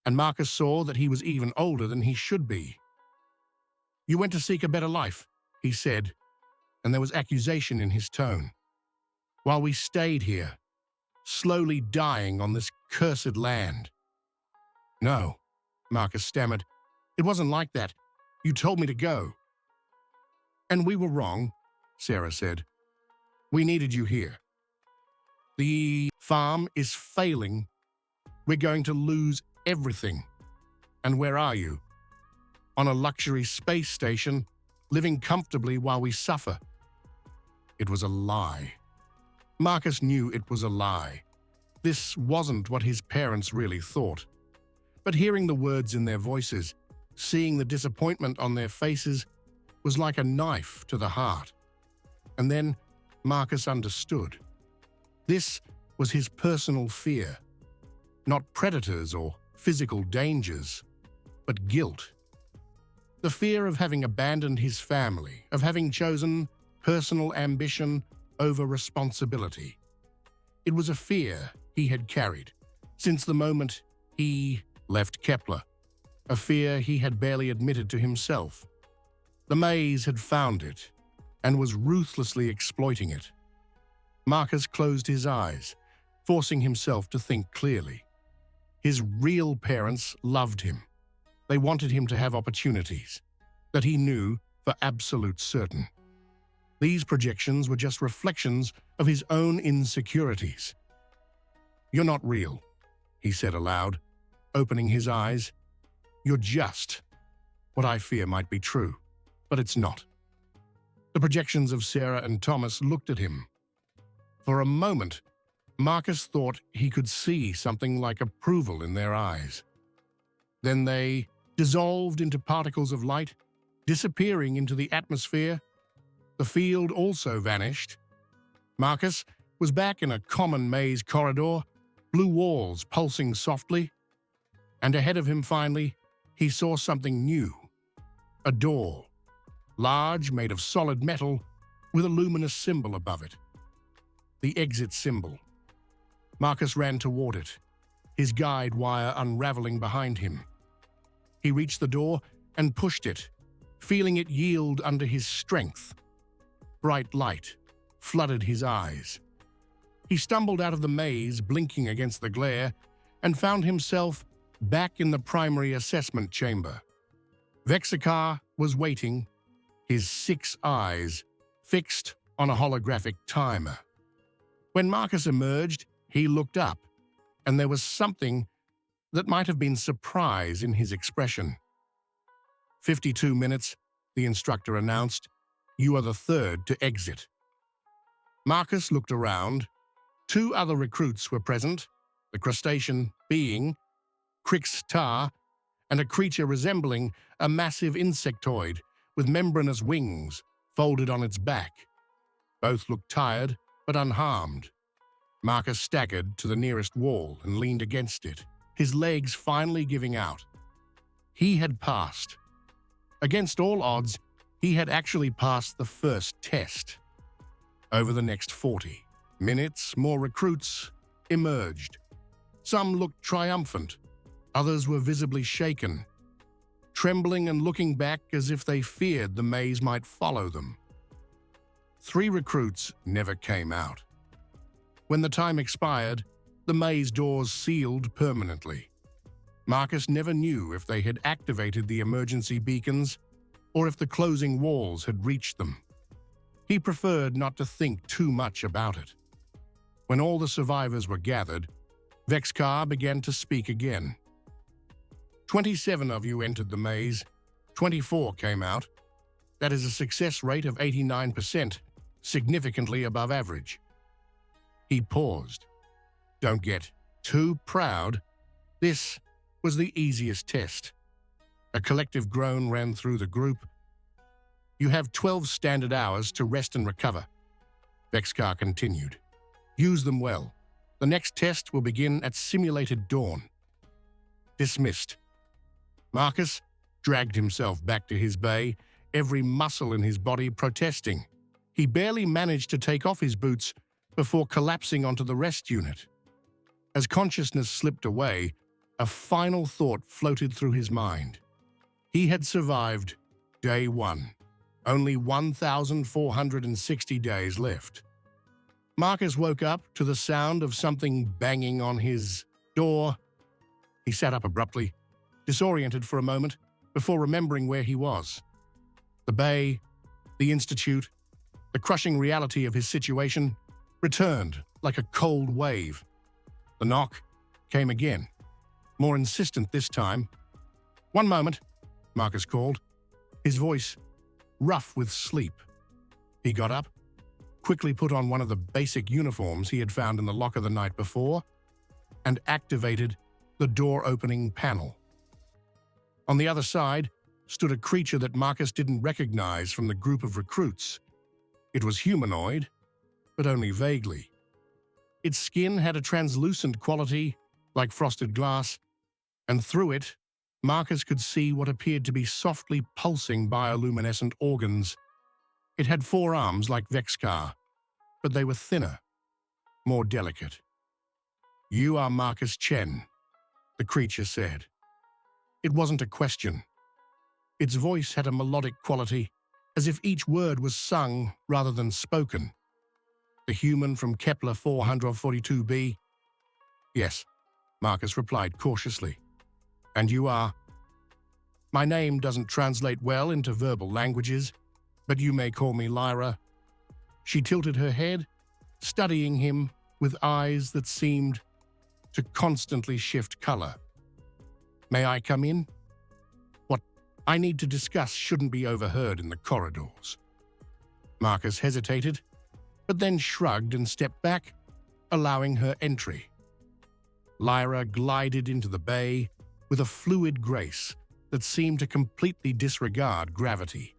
and Marcus saw that he was even older than he should be. "You went to seek a better life," he said, and there was accusation in his tone. "While we stayed here, slowly dying on this cursed land." "No," Marcus stammered. "It wasn't like that. You told me to go." "And we were wrong," Sarah said. "We needed you here. The farm is failing. We're going to lose everything. And where are you? On a luxury space station, living comfortably while we suffer." It was a lie. Marcus knew it was a lie. This wasn't what his parents really thought. But hearing the words in their voices, seeing the disappointment on their faces, was like a knife to the heart. And then Marcus understood. This was his personal fear. Not predators or physical dangers, but guilt. The fear of having abandoned his family, of having chosen personal ambition over responsibility. It was a fear he had carried since the moment he left Kepler, a fear he had barely admitted to himself. The maze had found it and was ruthlessly exploiting it. Marcus closed his eyes, forcing himself to think clearly. His real parents loved him. They wanted him to have opportunities that he knew for absolute certain. These projections were just reflections of his own insecurities. "You're not real," he said aloud, opening his eyes. "You're just what I fear might be true, but it's not." The projections of Sarah and Thomas looked at him. For a moment, Marcus thought he could see something like approval in their eyes. Then they dissolved into particles of light, disappearing into the atmosphere. The field also vanished. Marcus was back in a common maze corridor, blue walls pulsing softly. And ahead of him finally, he saw something new. A door, large, made of solid metal, with a luminous symbol above it. The exit symbol. Marcus ran toward it, his guide wire unraveling behind him. He reached the door and pushed it, feeling it yield under his strength. Bright light flooded his eyes. He stumbled out of the maze, blinking against the glare, and found himself back in the primary assessment chamber. Vexikar was waiting, his 6 eyes fixed on a holographic timer. When Marcus emerged, he looked up, and there was something that might have been surprise in his expression. 52 minutes, the instructor announced. You are the third to exit. Marcus looked around. 2 other recruits were present, the crustacean being, Crix Tar, and a creature resembling a massive insectoid with membranous wings folded on its back. Both looked tired, but unharmed. Marcus staggered to the nearest wall and leaned against it, his legs finally giving out. He had passed. Against all odds, he had actually passed the first test. Over the next 40 minutes, more recruits emerged. Some looked triumphant. Others were visibly shaken, trembling and looking back as if they feared the maze might follow them. 3 recruits never came out. When the time expired, the maze doors sealed permanently. Marcus never knew if they had activated the emergency beacons or if the closing walls had reached them. He preferred not to think too much about it. When all the survivors were gathered, Vexcar began to speak again. 27 of you entered the maze. 24 came out. That is a success rate of 89%, significantly above average. He paused. Don't get too proud. This was the easiest test. A collective groan ran through the group. You have 12 standard hours to rest and recover. Vexcar continued. Use them well. The next test will begin at simulated dawn. Dismissed. Marcus dragged himself back to his bay, every muscle in his body protesting. He barely managed to take off his boots before collapsing onto the rest unit. As consciousness slipped away, a final thought floated through his mind. He had survived day 1. Only 1,460 days left. Marcus woke up to the sound of something banging on his door. He sat up abruptly, disoriented for a moment, before remembering where he was. The bay, the institute, the crushing reality of his situation returned like a cold wave. The knock came again, more insistent this time. One moment, Marcus called, his voice rough with sleep. He got up, quickly put on one of the basic uniforms he had found in the locker the night before, and activated the door-opening panel. On the other side stood a creature that Marcus didn't recognize from the group of recruits. It was humanoid, but only vaguely. Its skin had a translucent quality, like frosted glass, and through it, Marcus could see what appeared to be softly pulsing bioluminescent organs. It had 4 arms like Vexcar, but they were thinner, more delicate. You are Marcus Chen, the creature said. It wasn't a question. Its voice had a melodic quality, as if each word was sung rather than spoken. The human from Kepler 442b? Yes, Marcus replied cautiously. And you are? My name doesn't translate well into verbal languages, but you may call me Lyra. She tilted her head, studying him with eyes that seemed to constantly shift color. May I come in? What I need to discuss shouldn't be overheard in the corridors. Marcus hesitated, but then shrugged and stepped back, allowing her entry. Lyra glided into the bay with a fluid grace that seemed to completely disregard gravity.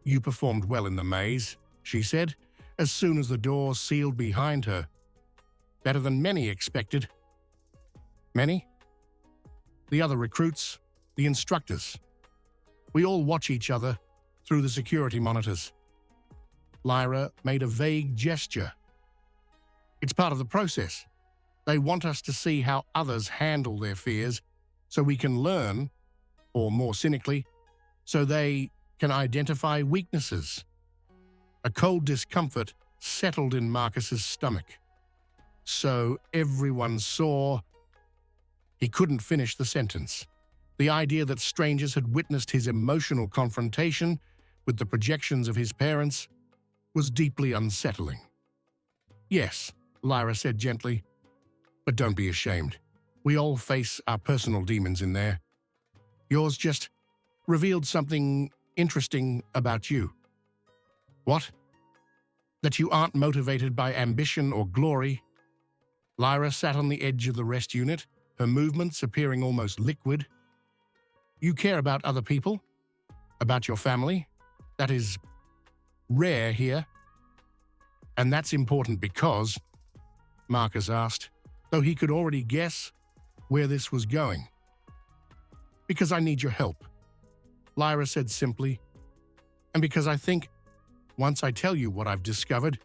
You performed well in the maze, she said, as soon as the door sealed behind her. Better than many expected. Many? The other recruits, the instructors. We all watch each other through the security monitors. Lyra made a vague gesture. It's part of the process. They want us to see how others handle their fears so we can learn, or more cynically, so they can identify weaknesses. A cold discomfort settled in Marcus's stomach. So everyone saw. He couldn't finish the sentence. The idea that strangers had witnessed his emotional confrontation with the projections of his parents was deeply unsettling. Yes, Lyra said gently, but don't be ashamed. We all face our personal demons in there. Yours just revealed something interesting about you. What? That you aren't motivated by ambition or glory? Lyra sat on the edge of the rest unit, her movements appearing almost liquid. You care about other people? About your family? That is rare here. And that's important because, Marcus asked, though he could already guess where this was going. Because I need your help, Lyra said simply, and because I think, once I tell you what I've discovered,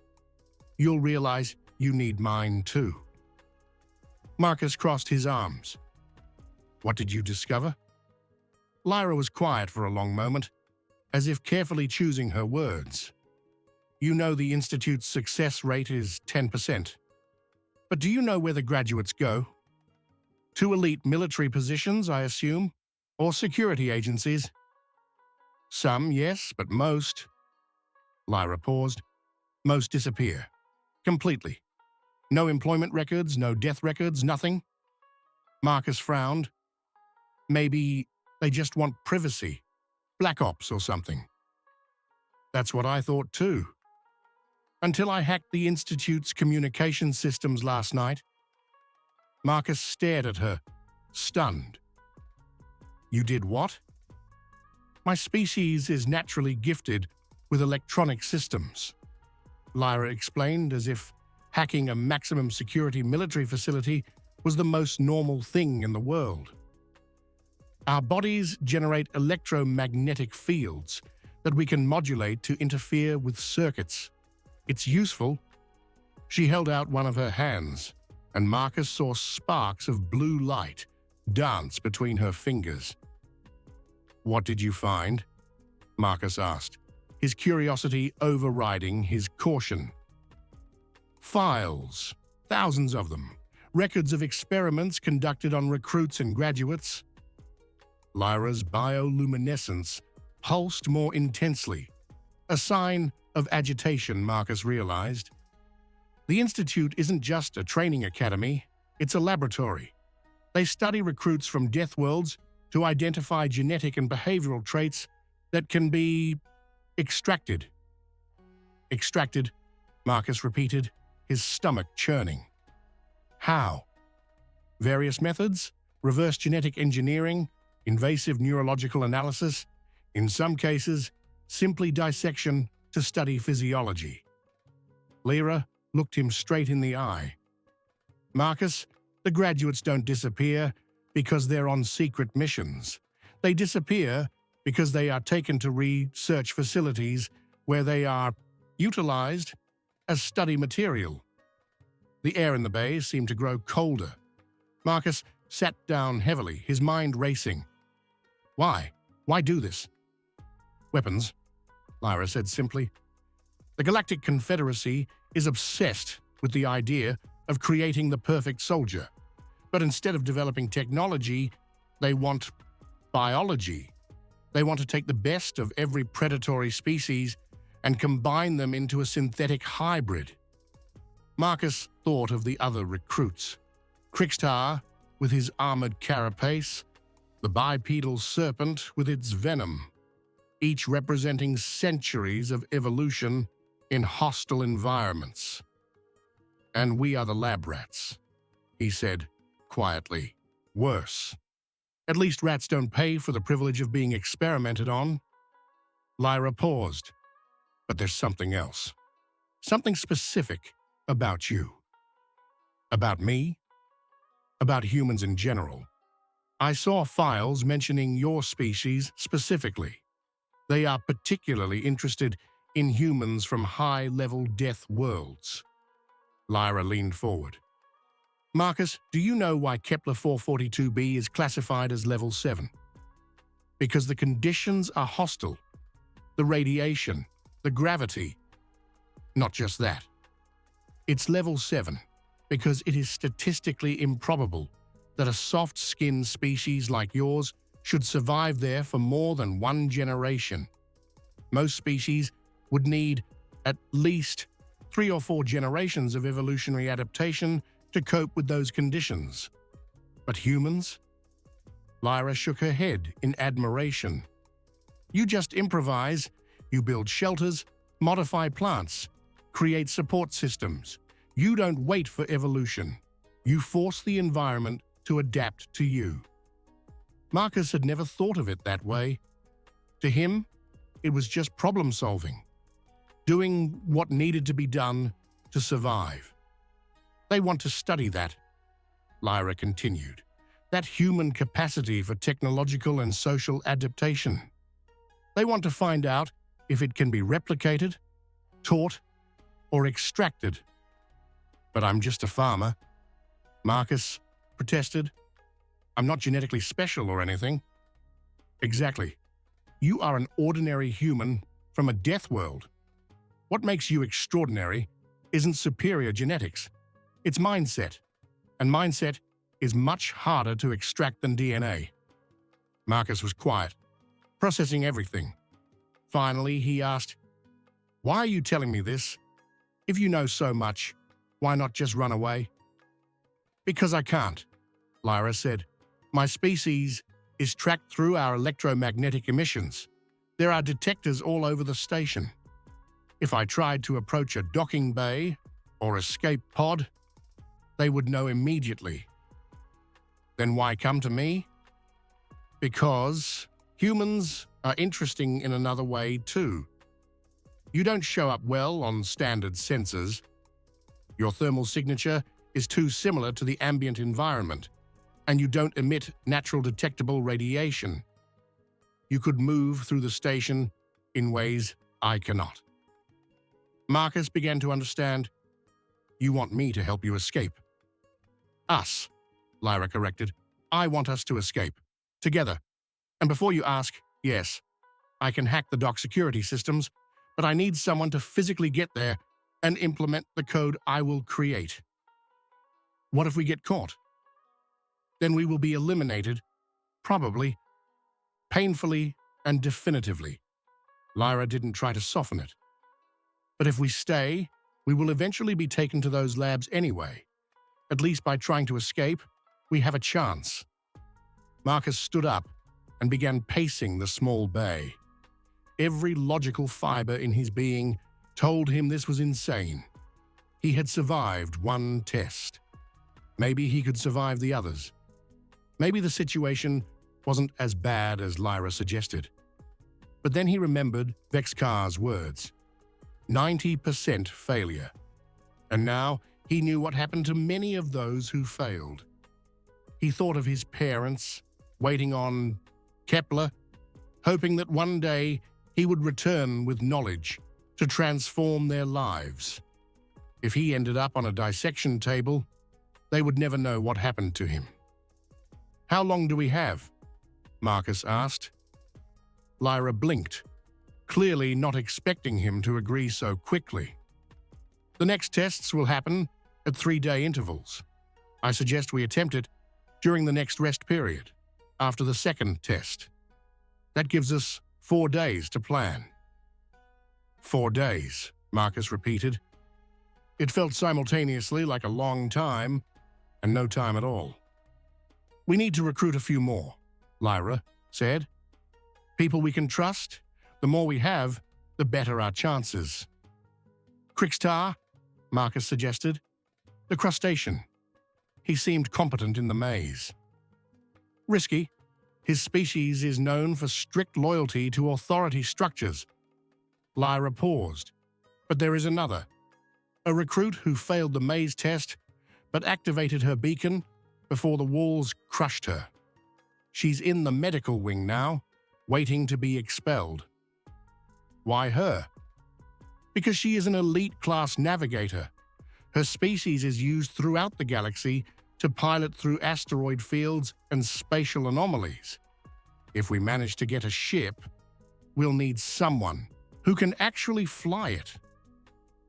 you'll realize you need mine too. Marcus crossed his arms. What did you discover? Lyra was quiet for a long moment, as if carefully choosing her words. You know the Institute's success rate is 10%. But do you know where the graduates go? To elite military positions, I assume, or security agencies? Some, yes, but most. Lyra paused. Most disappear. Completely. No employment records, no death records, nothing. Marcus frowned. Maybe they just want privacy. Black Ops or something. That's what I thought too. Until I hacked the Institute's communication systems last night. Marcus stared at her, stunned. You did what? My species is naturally gifted with electronic systems, Lyra explained, as if hacking a maximum security military facility was the most normal thing in the world. Our bodies generate electromagnetic fields that we can modulate to interfere with circuits. It's useful. She held out one of her hands, and Marcus saw sparks of blue light dance between her fingers. What did you find? Marcus asked, his curiosity overriding his caution. Files, thousands of them, records of experiments conducted on recruits and graduates. Lyra's bioluminescence pulsed more intensely, a sign of agitation, Marcus realized. The Institute isn't just a training academy, it's a laboratory. They study recruits from death worlds to identify genetic and behavioral traits that can be extracted. Extracted, Marcus repeated, his stomach churning. How? Various methods, reverse genetic engineering, invasive neurological analysis, in some cases, simply dissection to study physiology. Lyra looked him straight in the eye. Marcus, the graduates don't disappear because they're on secret missions. They disappear because they are taken to research facilities where they are utilized as study material. The air in the bay seemed to grow colder. Marcus sat down heavily, his mind racing. Why? Why do this? Weapons, Lyra said simply. The Galactic Confederacy is obsessed with the idea of creating the perfect soldier. But instead of developing technology, they want biology. They want to take the best of every predatory species and combine them into a synthetic hybrid. Marcus thought of the other recruits. Crixtar with his armored carapace, the bipedal serpent with its venom, each representing centuries of evolution in hostile environments. And we are the lab rats, he said quietly. Worse. At least rats don't pay for the privilege of being experimented on. Lyra paused. But there's something else. Something specific about you. About me? About humans in general. I saw files mentioning your species specifically. They are particularly interested in humans from high-level death worlds. Lyra leaned forward. Marcus, do you know why Kepler 442b is classified as level 7? Because the conditions are hostile. The radiation, the gravity. Not just that. It's level 7 because it is statistically improbable that a soft-skinned species like yours should survive there for more than one generation. Most species would need at least 3 or 4 generations of evolutionary adaptation to cope with those conditions. But humans? Lyra shook her head in admiration. You just improvise, you build shelters, modify plants, create support systems. You don't wait for evolution. You force the environment to adapt to you. Marcus had never thought of it that way. To him, it was just problem solving, doing what needed to be done to survive. They want to study that, Lyra continued, that human capacity for technological and social adaptation. They want to find out if it can be replicated, taught, or extracted. But I'm just a farmer, Marcus protested. I'm not genetically special or anything. Exactly. You are an ordinary human from a death world. What makes you extraordinary isn't superior genetics. It's mindset. And mindset is much harder to extract than DNA. Marcus was quiet, processing everything. Finally, he asked, "Why are you telling me this? If you know so much, why not just run away?" "Because I can't," Lyra said. "My species is tracked through our electromagnetic emissions. There are detectors all over the station. If I tried to approach a docking bay or escape pod, they would know immediately." "Then why come to me?" "Because humans are interesting in another way too. You don't show up well on standard sensors. Your thermal signature is too similar to the ambient environment, and you don't emit natural detectable radiation. You could move through the station in ways I cannot." Marcus began to understand. "You want me to help you escape." "Us," Lyra corrected. "I want us to escape. Together. And before you ask, yes, I can hack the dock security systems, but I need someone to physically get there and implement the code I will create." "What if we get caught?" "Then we will be eliminated, probably, painfully and definitively." Lyra didn't try to soften it. "But if we stay, we will eventually be taken to those labs anyway. At least by trying to escape, we have a chance." Marcus stood up and began pacing the small bay. Every logical fiber in his being told him this was insane. He had survived one test. Maybe he could survive the others. Maybe the situation wasn't as bad as Lyra suggested. But then he remembered Vexkar's words. 90% failure. And now he knew what happened to many of those who failed. He thought of his parents, waiting on Kepler, hoping that one day he would return with knowledge to transform their lives. If he ended up on a dissection table, they would never know what happened to him. "How long do we have?" Marcus asked. Lyra blinked, clearly not expecting him to agree so quickly. "The next tests will happen at 3-day intervals. I suggest we attempt it during the next rest period, after the second test. That gives us 4 days to plan." 4 days, Marcus repeated. It felt simultaneously like a long time and no time at all. "We need to recruit a few more," Lyra said. "People we can trust. The more we have, the better our chances." "Krixtar," Marcus suggested. "The crustacean. He seemed competent in the maze." "Risky. His species is known for strict loyalty to authority structures." Lyra paused. "But there is another. A recruit who failed the maze test but activated her beacon before the walls crushed her. She's in the medical wing now, waiting to be expelled." "Why her?" "Because she is an elite-class navigator. Her species is used throughout the galaxy to pilot through asteroid fields and spatial anomalies. If we manage to get a ship, we'll need someone who can actually fly it."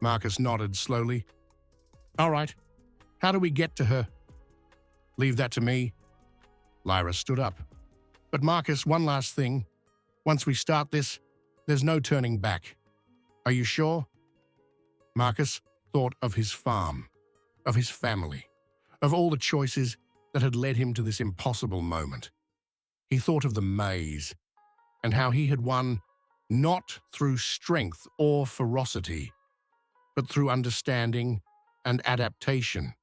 Marcus nodded slowly. "All right. How do we get to her?" "Leave that to me." Lyra stood up. "But Marcus, one last thing. Once we start this, there's no turning back. Are you sure?" "Marcus, thought of his farm, of his family, of all the choices that had led him to this impossible moment. He thought of the maze and how he had won not through strength or ferocity, but through understanding and adaptation.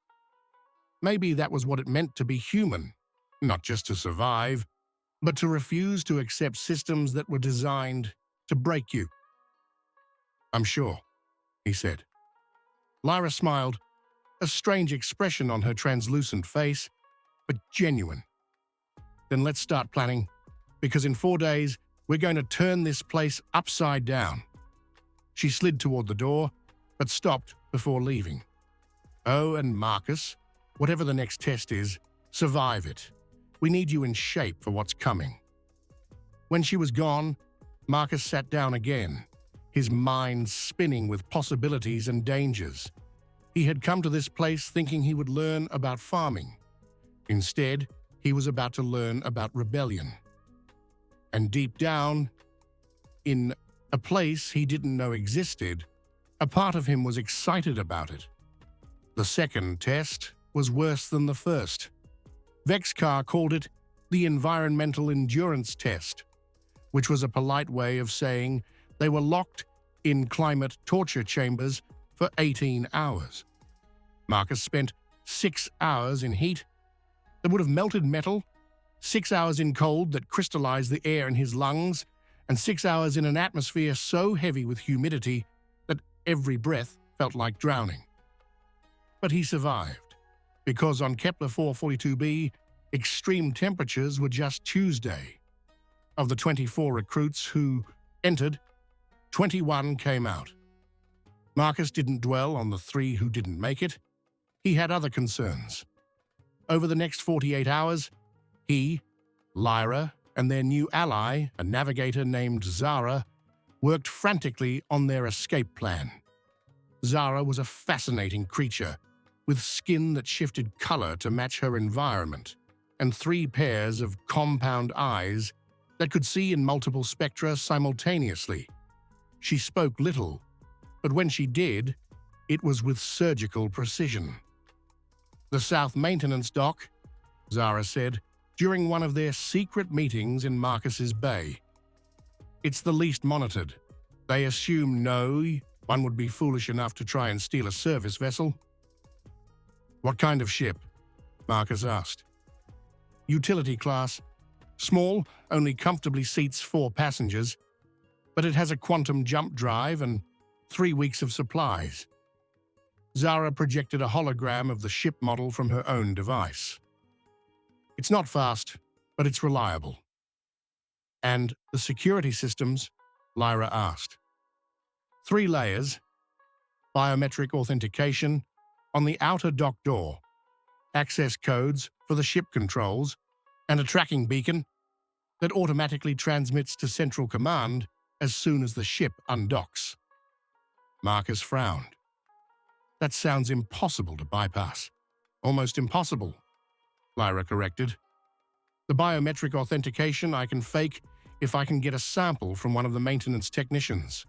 Maybe that was what it meant to be human, not just to survive, but to refuse to accept systems that were designed to break you. "I'm sure," he said. Lyra smiled, a strange expression on her translucent face, but genuine. "Then let's start planning, because in 4 days, we're going to turn this place upside down." She slid toward the door, but stopped before leaving. "Oh, and Marcus, whatever the next test is, survive it. We need you in shape for what's coming." When she was gone, Marcus sat down again, his mind spinning with possibilities and dangers. He had come to this place thinking he would learn about farming. Instead, he was about to learn about rebellion. And deep down, in a place he didn't know existed, a part of him was excited about it. The second test was worse than the first. Vexcar called it the Environmental Endurance Test, which was a polite way of saying they were locked in climate torture chambers for 18 hours. Marcus spent 6 hours in heat that would have melted metal, 6 hours in cold that crystallized the air in his lungs, and 6 hours in an atmosphere so heavy with humidity that every breath felt like drowning. But he survived, because on Kepler 442b, extreme temperatures were just Tuesday. Of the 24 recruits who entered, 21 came out. Marcus didn't dwell on the 3 who didn't make it. He had other concerns. Over the next 48 hours, he, Lyra, and their new ally, a navigator named Zara, worked frantically on their escape plan. Zara was a fascinating creature, with skin that shifted color to match her environment, and 3 pairs of compound eyes that could see in multiple spectra simultaneously. She spoke little, but when she did, it was with surgical precision. "The South Maintenance Dock," Zara said, during one of their secret meetings in Marcus's Bay. "It's the least monitored. They assume no one would be foolish enough to try and steal a service vessel." "What kind of ship?" Marcus asked. "Utility class. Small, only comfortably seats 4 passengers, but it has a quantum jump drive and 3 weeks of supplies." Zara projected a hologram of the ship model from her own device. "It's not fast, but it's reliable." "And the security systems?" Lyra asked. 3 layers, biometric authentication on the outer dock door, access codes for the ship controls, and a tracking beacon that automatically transmits to Central Command as soon as the ship undocks. Marcus frowned. "That sounds impossible to bypass." "Almost impossible," Lyra corrected. "The biometric authentication I can fake if I can get a sample from one of the maintenance technicians.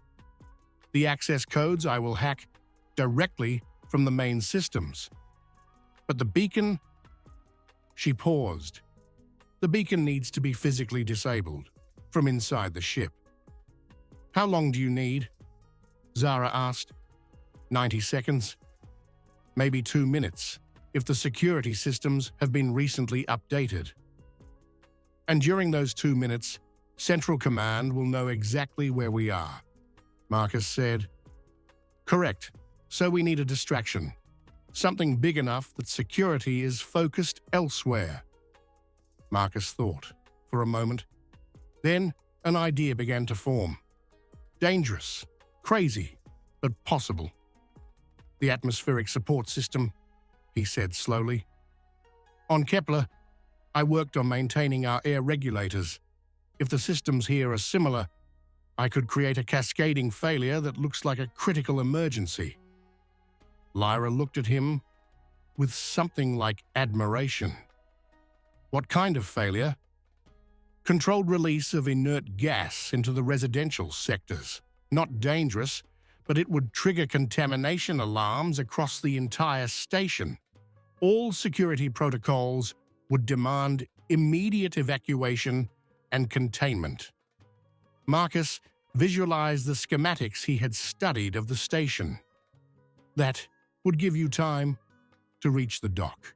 The access codes I will hack directly from the main systems. But the beacon..." She paused. "The beacon needs to be physically disabled from inside the ship." "How long do you need?" Zara asked. 90 seconds. Maybe 2 minutes, if the security systems have been recently updated. "And during those 2 minutes, Central Command will know exactly where we are," Marcus said. "Correct. So we need a distraction. Something big enough that security is focused elsewhere." Marcus thought for a moment. Then an idea began to form. Dangerous, crazy, but possible. "The atmospheric support system," he said slowly. "On Kepler, I worked on maintaining our air regulators. If the systems here are similar, I could create a cascading failure that looks like a critical emergency." Lyra looked at him with something like admiration. "What kind of failure?" "Controlled release of inert gas into the residential sectors. Not dangerous, but it would trigger contamination alarms across the entire station. All security protocols would demand immediate evacuation and containment. Marcus visualized the schematics he had studied of the station. That would give you time to reach the dock.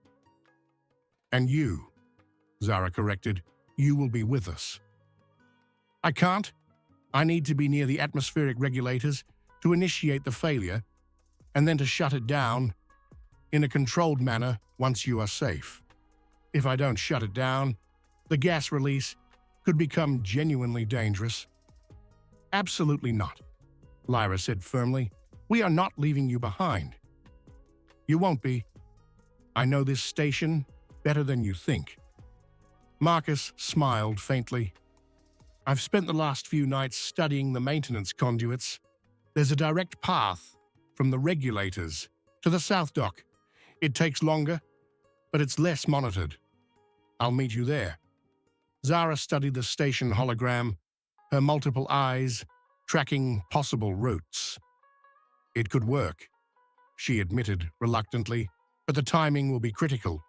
And you, Zara corrected, you will be with us. I can't. I need to be near the atmospheric regulators to initiate the failure and then to shut it down in a controlled manner once you are safe. If I don't shut it down, the gas release could become genuinely dangerous. Absolutely not, Lyra said firmly. We are not leaving you behind. You won't be. I know this station better than you think. Marcus smiled faintly. I've spent the last few nights studying the maintenance conduits. There's a direct path from the regulators to the South Dock. It takes longer, but it's less monitored. I'll meet you there. Zara studied the station hologram, her multiple eyes tracking possible routes. It could work, she admitted reluctantly, but the timing will be critical.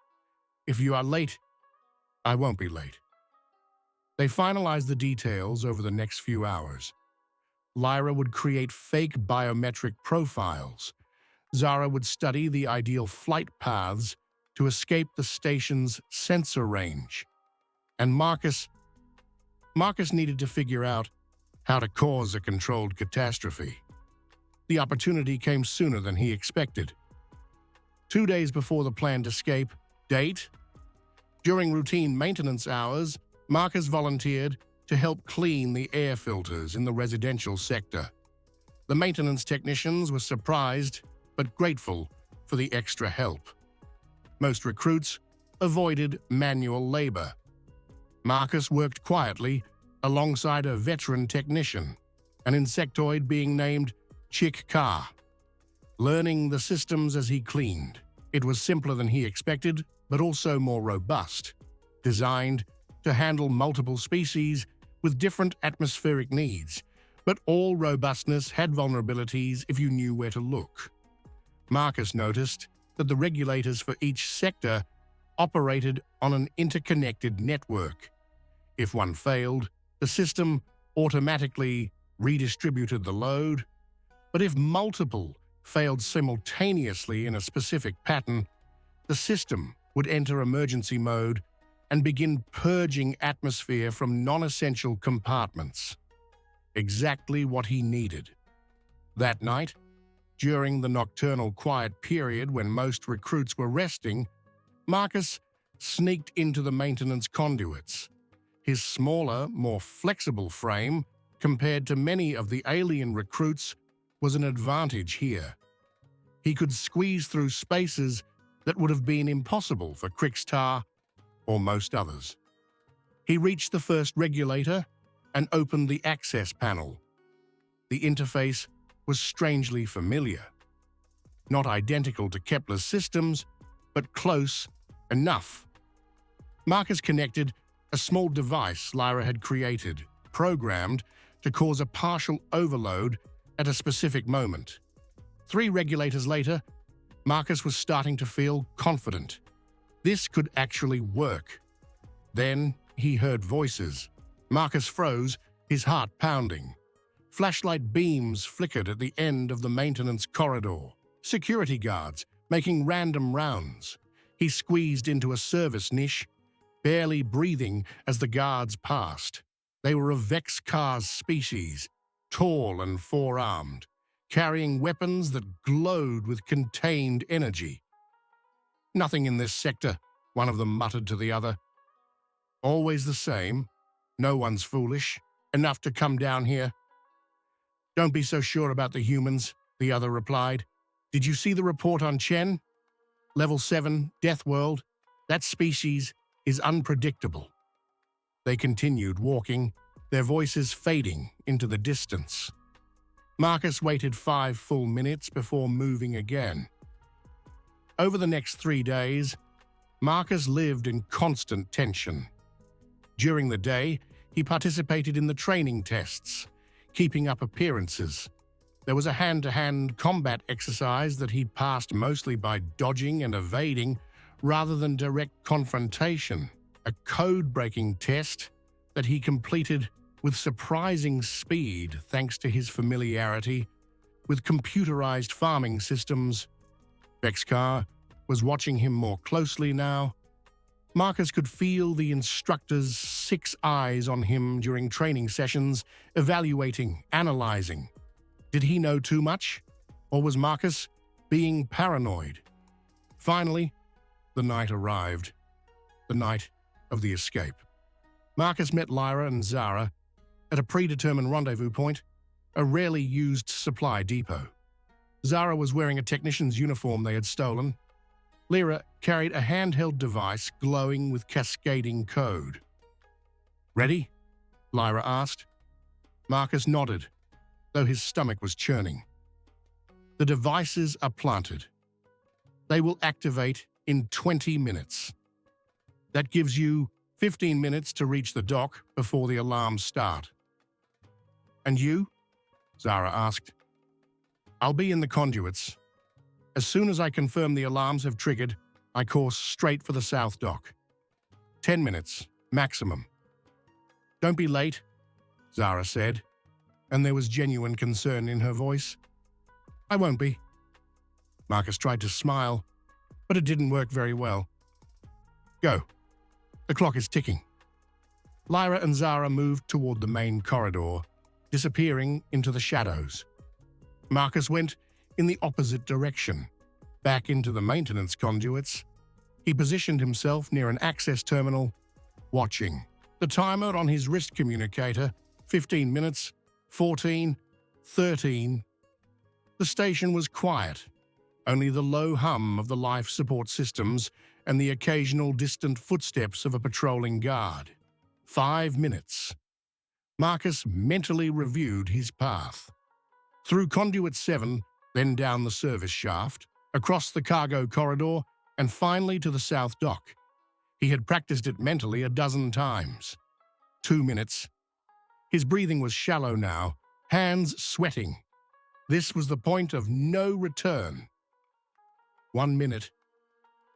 If you are late, I won't be late. They finalized the details over the next few hours. Lyra would create fake biometric profiles. Zara would study the ideal flight paths to escape the station's sensor range. And Marcus needed to figure out how to cause a controlled catastrophe. The opportunity came sooner than he expected. 2 days before the planned escape date, during routine maintenance hours, Marcus volunteered to help clean the air filters in the residential sector. The maintenance technicians were surprised but grateful for the extra help. Most recruits avoided manual labor. Marcus worked quietly alongside a veteran technician, an insectoid being named Chick Carr, learning the systems as he cleaned. It was simpler than he expected, but also more robust, designed to handle multiple species with different atmospheric needs, but all robustness had vulnerabilities if you knew where to look. Marcus noticed that the regulators for each sector operated on an interconnected network. If one failed, the system automatically redistributed the load, but if multiple failed simultaneously in a specific pattern, the system would enter emergency mode and begin purging atmosphere from non-essential compartments. Exactly what he needed. That night, during the nocturnal quiet period when most recruits were resting, Marcus sneaked into the maintenance conduits. His smaller, more flexible frame, compared to many of the alien recruits, was an advantage here. He could squeeze through spaces that would have been impossible for Crickstar or most others. He reached the first regulator and opened the access panel. The interface was strangely familiar. Not identical to Kepler's systems, but close enough. Marcus connected a small device Lyra had created, programmed to cause a partial overload at a specific moment. 3 regulators later, Marcus was starting to feel confident. This could actually work. Then he heard voices. Marcus froze, his heart pounding. Flashlight beams flickered at the end of the maintenance corridor. Security guards making random rounds. He squeezed into a service niche, barely breathing as the guards passed. They were of Vex Car's species, tall and four-armed, carrying weapons that glowed with contained energy. Nothing in this sector, one of them muttered to the other. Always the same. No one's foolish enough to come down here. Don't be so sure about the humans, the other replied. Did you see the report on Chen? Level 7, Death World. That species is unpredictable. They continued walking, their voices fading into the distance. Marcus waited 5 full minutes before moving again. Over the next 3 days, Marcus lived in constant tension. During the day, he participated in the training tests, keeping up appearances. There was a hand-to-hand combat exercise that he'd passed mostly by dodging and evading rather than direct confrontation, a code-breaking test that he completed with surprising speed thanks to his familiarity with computerized farming systems. Vexcar was watching him more closely now. Marcus could feel the instructor's 6 eyes on him during training sessions, evaluating, analyzing. Did he know too much? Or was Marcus being paranoid? Finally, the night arrived. The night of the escape. Marcus met Lyra and Zara at a predetermined rendezvous point, a rarely used supply depot. Zara was wearing a technician's uniform they had stolen. Lyra carried a handheld device glowing with cascading code. "Ready?" Lyra asked. Marcus nodded, though his stomach was churning. "The devices are planted. They will activate in 20 minutes. That gives you 15 minutes to reach the dock before the alarms start." "And you?" Zara asked. "I'll be in the conduits. As soon as I confirm the alarms have triggered, I course straight for the south dock. 10 minutes, maximum." "Don't be late," Zara said, and there was genuine concern in her voice. "I won't be." Marcus tried to smile, but it didn't work very well. "Go. The clock is ticking." Lyra and Zara moved toward the main corridor, disappearing into the shadows. Marcus went in the opposite direction, back into the maintenance conduits. He positioned himself near an access terminal, watching. The timer on his wrist communicator, 15 minutes, 14, 13. The station was quiet, only the low hum of the life support systems and the occasional distant footsteps of a patrolling guard. 5 minutes. Marcus mentally reviewed his path. Through Conduit 7, then down the service shaft, across the cargo corridor, and finally to the south dock. He had practiced it mentally a dozen times. 2 minutes. His breathing was shallow now, hands sweating. This was the point of no return. 1 minute.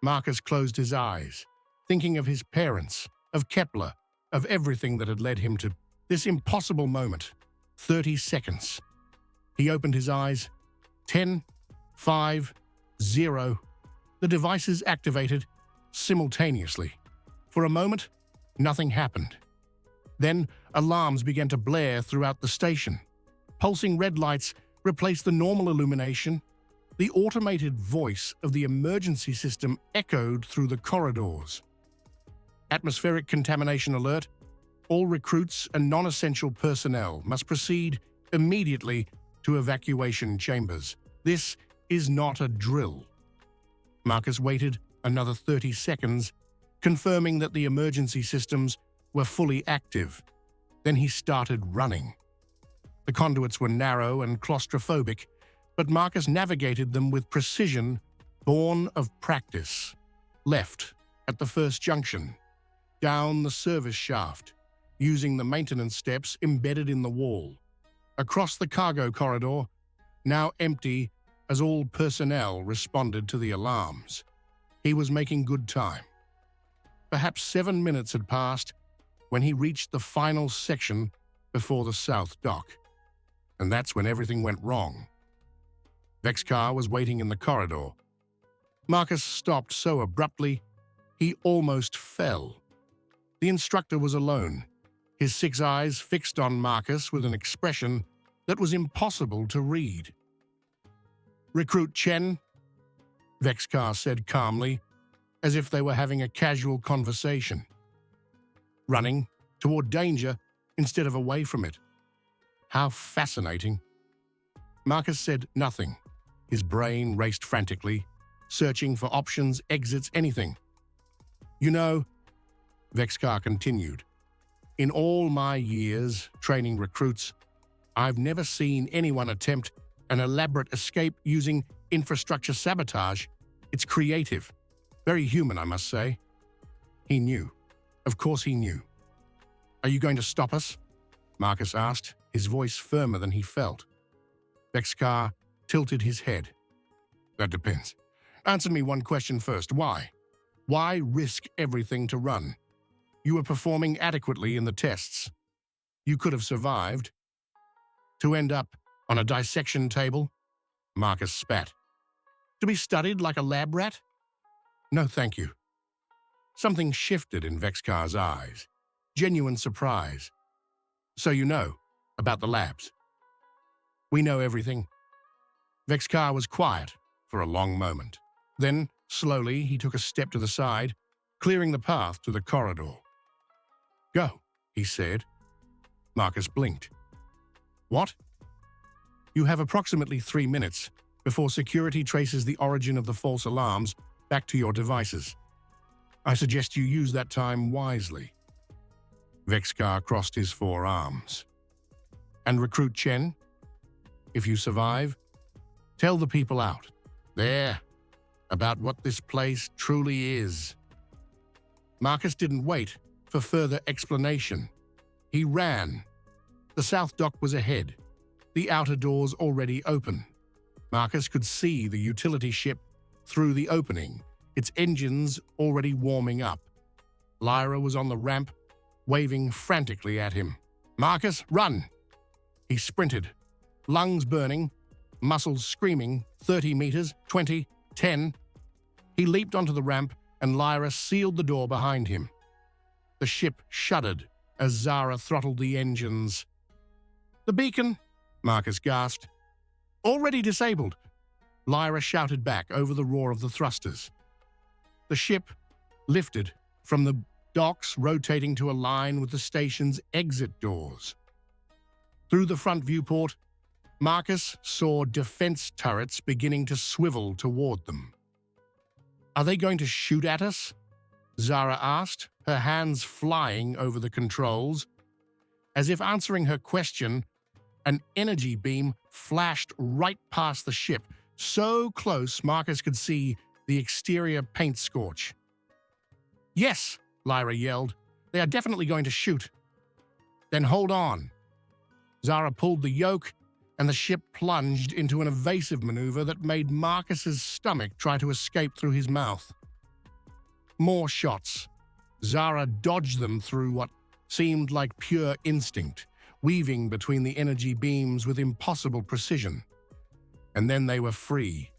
Marcus closed his eyes, thinking of his parents, of Kepler, of everything that had led him to this impossible moment. 30 seconds. He opened his eyes. 10, 5, 0. The devices activated simultaneously. For a moment, nothing happened. Then, alarms began to blare throughout the station. Pulsing red lights replaced the normal illumination. The automated voice of the emergency system echoed through the corridors. "Atmospheric contamination alert. All recruits and non-essential personnel must proceed immediately to evacuation chambers. This is not a drill." Marcus waited another 30 seconds, confirming that the emergency systems were fully active. Then he started running. The conduits were narrow and claustrophobic, but Marcus navigated them with precision born of practice. Left at the first junction, down the service shaft, using the maintenance steps embedded in the wall, across the cargo corridor, now empty as all personnel responded to the alarms. He was making good time. Perhaps 7 minutes had passed when he reached the final section before the south dock. And that's when everything went wrong. Vexcar was waiting in the corridor. Marcus stopped so abruptly, he almost fell. The instructor was alone, his 6 eyes fixed on Marcus with an expression that was impossible to read. "Recruit Chen," Vexcar said calmly, as if they were having a casual conversation. Running toward danger instead of away from it. How fascinating. Marcus said nothing. His brain raced frantically, searching for options, exits, anything. "You know," Vexcar continued, "in all my years training recruits, I've never seen anyone attempt an elaborate escape using infrastructure sabotage. It's creative. Very human, I must say." He knew. Of course he knew. "Are you going to stop us?" Marcus asked, his voice firmer than he felt. Vexcar tilted his head. That depends. Answer me one question first. Why? Why risk everything to run? You were performing adequately in the tests. You could have survived. To end up on a dissection table? Marcus spat. To be studied like a lab rat? No, thank you. Something shifted in Vexcar's eyes. Genuine surprise. So you know about the labs? We know everything. Vexcar was quiet for a long moment. Then, slowly, he took a step to the side, clearing the path to the corridor. Go, he said. Marcus blinked. What? You have approximately 3 minutes before security traces the origin of the false alarms back to your devices. I suggest you use that time wisely. Vexcar crossed his forearms. And Recruit Chen? If you survive, tell the people out there about what this place truly is. Marcus didn't wait for further explanation. He ran. The south dock was ahead, the outer doors already open. Marcus could see the utility ship through the opening, its engines already warming up. Lyra was on the ramp, waving frantically at him. Marcus, run! He sprinted, lungs burning, muscles screaming, 30 meters, 20, 10. He leaped onto the ramp and Lyra sealed the door behind him. The ship shuddered as Zara throttled the engines. The beacon, Marcus gasped. Already disabled, Lyra shouted back over the roar of the thrusters. The ship lifted from the docks, rotating to align with the station's exit doors. Through the front viewport, Marcus saw defense turrets beginning to swivel toward them. Are they going to shoot at us? Zara asked, her hands flying over the controls. As if answering her question, an energy beam flashed right past the ship, so close Marcus could see the exterior paint scorch. Yes, Lyra yelled. They are definitely going to shoot. Then hold on. Zara pulled the yoke, and the ship plunged into an evasive maneuver that made Marcus's stomach try to escape through his mouth. More shots. Zara dodged them through what seemed like pure instinct, weaving between the energy beams with impossible precision. And then they were free,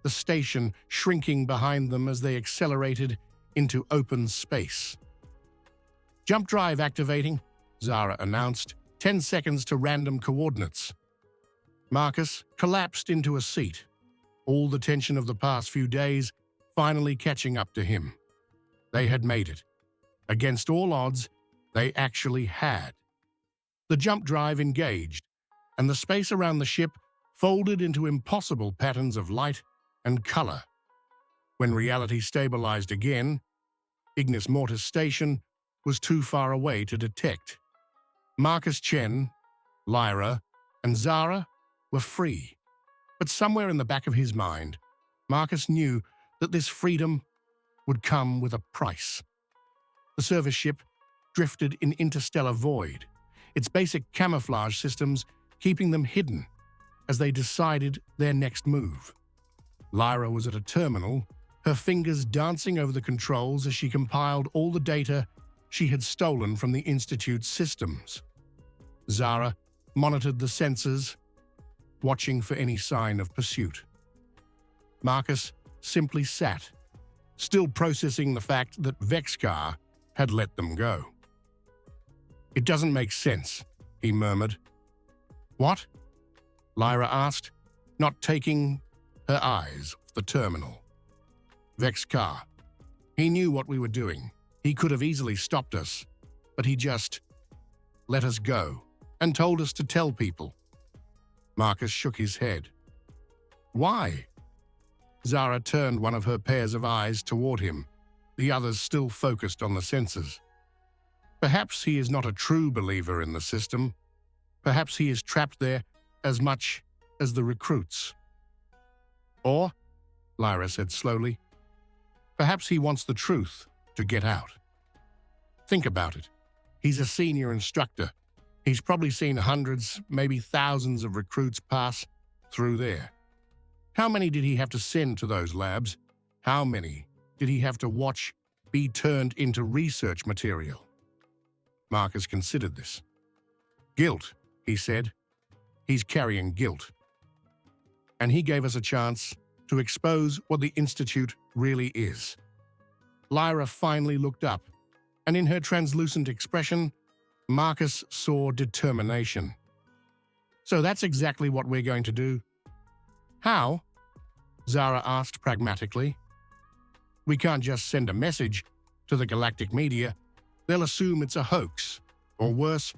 the station shrinking behind them as they accelerated into open space. Jump drive activating, Zara announced, 10 seconds to random coordinates. Marcus collapsed into a seat, all the tension of the past few days finally catching up to him. They had made it. Against all odds, they actually had. The jump drive engaged, and the space around the ship folded into impossible patterns of light and color. When reality stabilized again, Ignis Mortis Station was too far away to detect. Marcus Chen, Lyra, and Zara were free. But somewhere in the back of his mind, Marcus knew that this freedom would come with a price. The service ship drifted in interstellar void, its basic camouflage systems keeping them hidden as they decided their next move. Lyra was at a terminal, her fingers dancing over the controls as she compiled all the data she had stolen from the Institute's systems. Zara monitored the sensors, watching for any sign of pursuit. Marcus simply sat, still processing the fact that Vexcar had let them go. It doesn't make sense, he murmured. What? Lyra asked, not taking her eyes off the terminal. Vexcar. He knew what we were doing. He could have easily stopped us, but he just let us go and told us to tell people. Marcus shook his head. Why? Zara turned one of her pairs of eyes toward him, the others still focused on the sensors. Perhaps he is not a true believer in the system. Perhaps he is trapped there as much as the recruits. Or, Lyra said slowly, perhaps he wants the truth to get out. Think about it. He's a senior instructor. He's probably seen hundreds, maybe thousands of recruits pass through there. How many did he have to send to those labs? How many did he have to watch be turned into research material? Marcus considered this. Guilt, he said. He's carrying guilt. And he gave us a chance to expose what the Institute really is. Lyra finally looked up, and in her translucent expression, Marcus saw determination. So that's exactly what we're going to do. How? Zara asked pragmatically. We can't just send a message to the galactic media. They'll assume it's a hoax, or worse,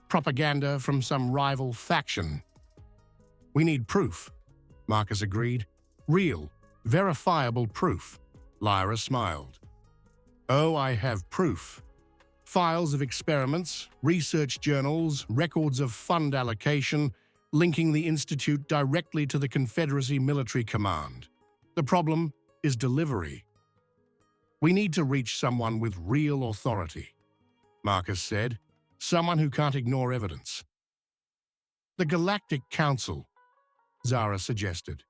propaganda from some rival faction. We need proof, Marcus agreed. Real, verifiable proof. Lyra smiled. Oh, I have proof. Files of experiments, research journals, records of fund allocation, linking the Institute directly to the Confederacy Military Command. The problem is delivery. We need to reach someone with real authority, Marcus said, someone who can't ignore evidence. The Galactic Council, Zara suggested.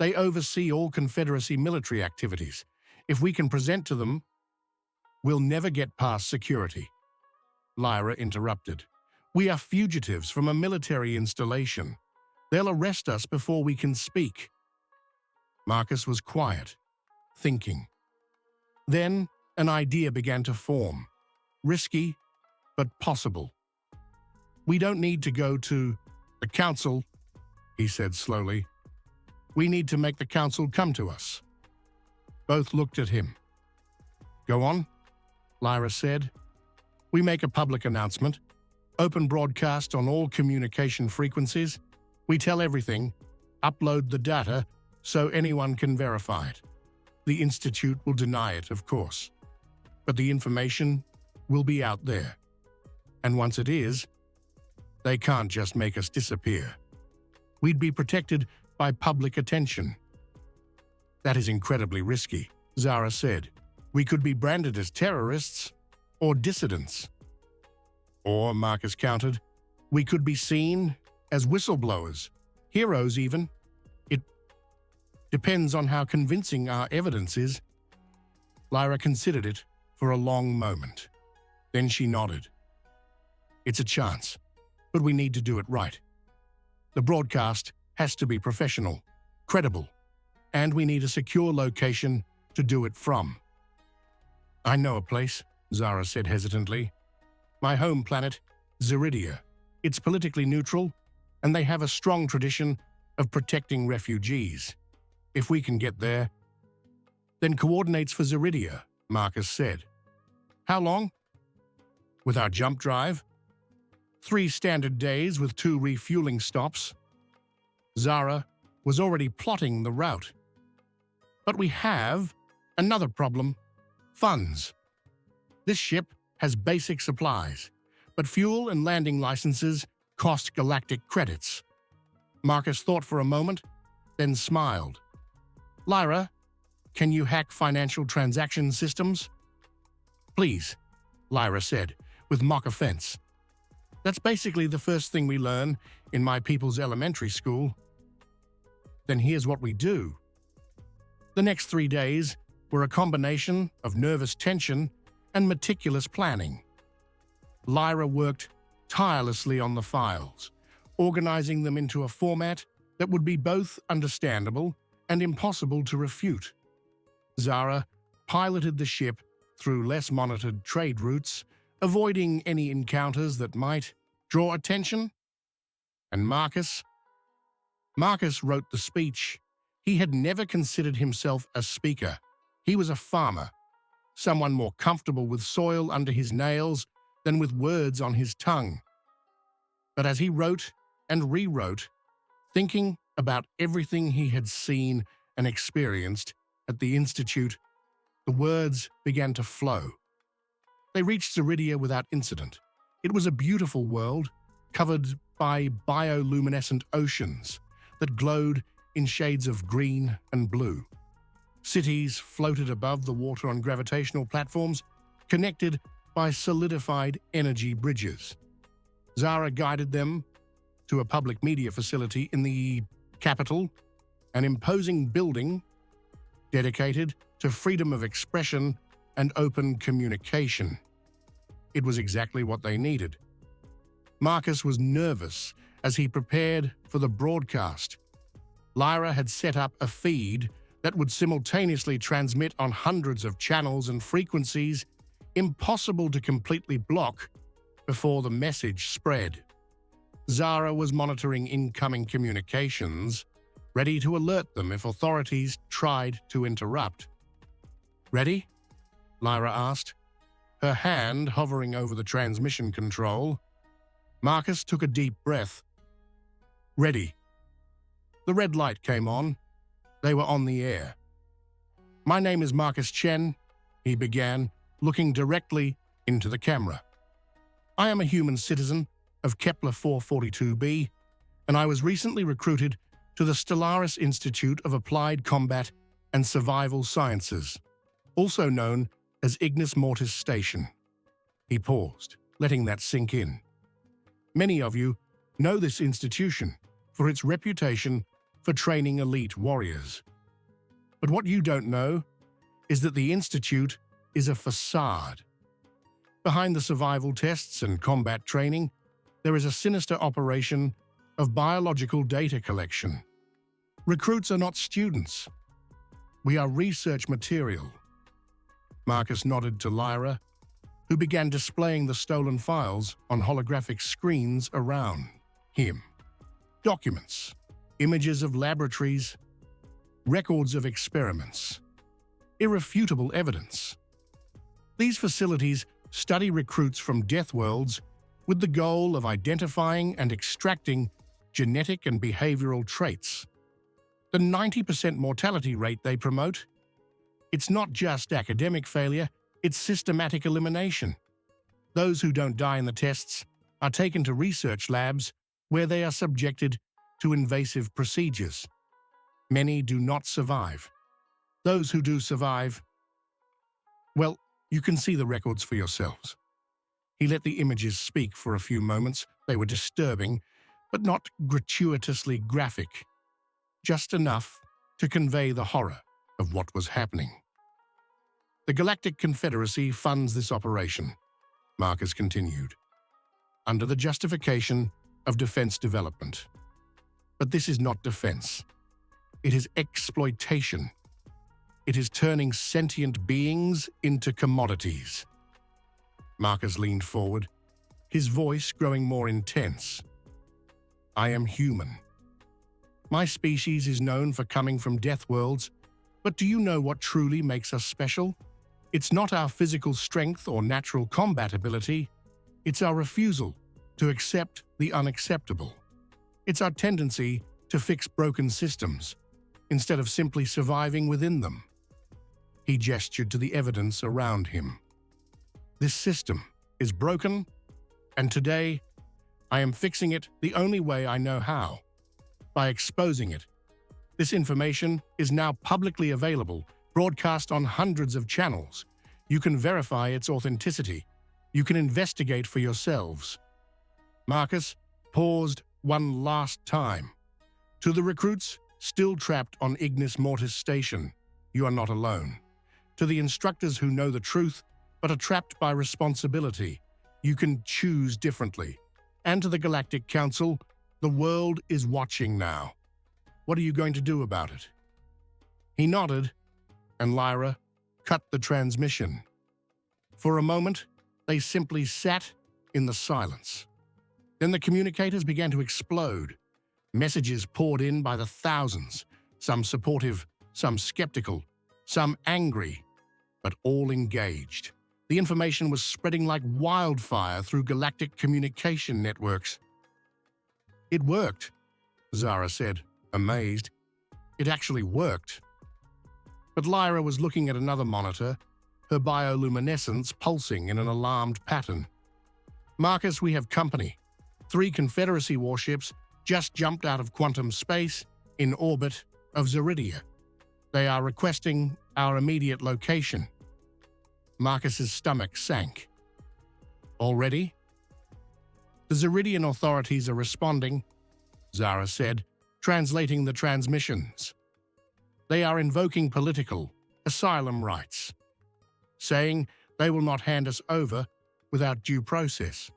They oversee all Confederacy military activities. If we can present to them, we'll never get past security. Lyra interrupted. We are fugitives from a military installation. They'll arrest us before we can speak. Marcus was quiet, thinking. Then an idea began to form. Risky, but possible. We don't need to go to the council, he said slowly. We need to make the council come to us. Both looked at him. Go on, Lyra said. We make a public announcement, open broadcast on all communication frequencies. We tell everything, upload the data so anyone can verify it. The Institute will deny it, of course, but the information will be out there. And once it is, they can't just make us disappear. We'd be protected by public attention. That is incredibly risky, Zara said. We could be branded as terrorists or dissidents. Or, Marcus countered, we could be seen as whistleblowers, heroes even. It depends on how convincing our evidence is. Lyra considered it for a long moment. Then she nodded. It's a chance, but we need to do it right. The broadcast has to be professional, credible, and we need a secure location to do it from. I know a place, Zara said hesitantly. My home planet, Zeridia. It's politically neutral, and they have a strong tradition of protecting refugees. If we can get there, then coordinates for Zeridia, Marcus said. How long? With our jump drive? 3 standard days with 2 refueling stops. Zara was already plotting the route. But we have another problem. Funds. This ship has basic supplies, but fuel and landing licenses cost galactic credits. Marcus thought for a moment, then smiled. Lyra, can you hack financial transaction systems? Please, Lyra said, with mock offense. That's basically the first thing we learn in my people's elementary school. Then here's what we do. The next 3 days were a combination of nervous tension and meticulous planning. Lyra worked tirelessly on the files, organizing them into a format that would be both understandable and impossible to refute. Zara piloted the ship through less monitored trade routes, avoiding any encounters that might draw attention. And Marcus wrote the speech. He had never considered himself a speaker. He was a farmer, someone more comfortable with soil under his nails than with words on his tongue. But as he wrote and rewrote, thinking about everything he had seen and experienced at the Institute, the words began to flow. They reached Zeridia without incident. It was a beautiful world, covered by bioluminescent oceans that glowed in shades of green and blue. Cities floated above the water on gravitational platforms, connected by solidified energy bridges. Zara guided them to a public media facility in the Capitol, an imposing building dedicated to freedom of expression and open communication. It was exactly what they needed. Marcus was nervous as he prepared for the broadcast. Lyra had set up a feed that would simultaneously transmit on hundreds of channels and frequencies impossible to completely block before the message spread. Zara was monitoring incoming communications, ready to alert them if authorities tried to interrupt. "Ready?" Lyra asked, her hand hovering over the transmission control. Marcus took a deep breath. "Ready." The red light came on. They were on the air. "My name is Marcus Chen," he began, looking directly into the camera. "I am a human citizen of Kepler 442b, and I was recently recruited to the Stellaris Institute of Applied Combat and Survival Sciences, also known as Ignis Mortis Station." He paused, letting that sink in. "Many of you know this institution for its reputation for training elite warriors. But what you don't know is that the Institute is a facade. Behind the survival tests and combat training, there is a sinister operation of biological data collection. Recruits are not students. We are research material." Marcus nodded to Lyra, who began displaying the stolen files on holographic screens around him. Documents, images of laboratories, records of experiments, irrefutable evidence. These facilities study recruits from death worlds with the goal of identifying and extracting genetic and behavioral traits. The 90% mortality rate they promote, it's not just academic failure, it's systematic elimination. Those who don't die in the tests are taken to research labs where they are subjected to invasive procedures. Many do not survive. Those who do survive, well, you can see the records for yourselves. He let the images speak for a few moments. They were disturbing, but not gratuitously graphic. Just enough to convey the horror of what was happening. "The Galactic Confederacy funds this operation," Marcus continued, "under the justification of defense development. But this is not defense. It is exploitation. It is turning sentient beings into commodities." Marcus leaned forward, his voice growing more intense. "I am human. My species is known for coming from death worlds, but do you know what truly makes us special? It's not our physical strength or natural combat ability. It's our refusal to accept the unacceptable. It's our tendency to fix broken systems instead of simply surviving within them." He gestured to the evidence around him. "This system is broken, and today I am fixing it the only way I know how, by exposing it. This information is now publicly available, broadcast on hundreds of channels. You can verify its authenticity. You can investigate for yourselves." Marcus paused one last time. "To the recruits still trapped on Ignis Mortis Station, you are not alone. To the instructors who know the truth but are trapped by responsibility, you can choose differently. And to the Galactic Council, the world is watching now. What are you going to do about it?" He nodded, and Lyra cut the transmission. For a moment, they simply sat in the silence. Then the communicators began to explode. Messages poured in by the thousands, some supportive, some skeptical, some angry, but all engaged. The information was spreading like wildfire through galactic communication networks. "It worked," Zara said, amazed. "It actually worked." But Lyra was looking at another monitor, her bioluminescence pulsing in an alarmed pattern. "Marcus, we have company. 3 Confederacy warships just jumped out of quantum space in orbit of Zeridia. They are requesting our immediate location." Marcus's stomach sank. "Already?" "The Zeridian authorities are responding," Zara said, translating the transmissions. They are invoking political asylum rights, saying they will not hand us over without due process.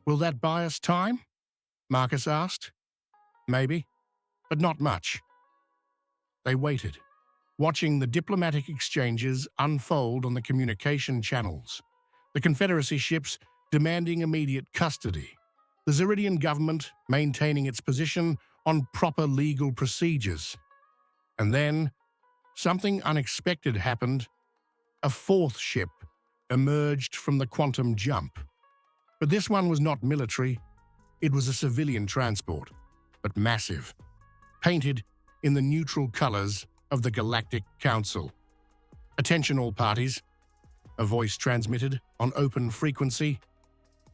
Will that buy us time? Marcus asked. Maybe, but not much. They waited, watching the diplomatic exchanges unfold on the communication channels, the Confederacy ships demanding immediate custody, the Zeridian government maintaining its position on proper legal procedures. And then, something unexpected happened. A fourth ship emerged from the quantum jump. But this one was not military. It was a civilian transport, but massive, painted in the neutral colors of the Galactic Council. Attention all parties, a voice transmitted on open frequency.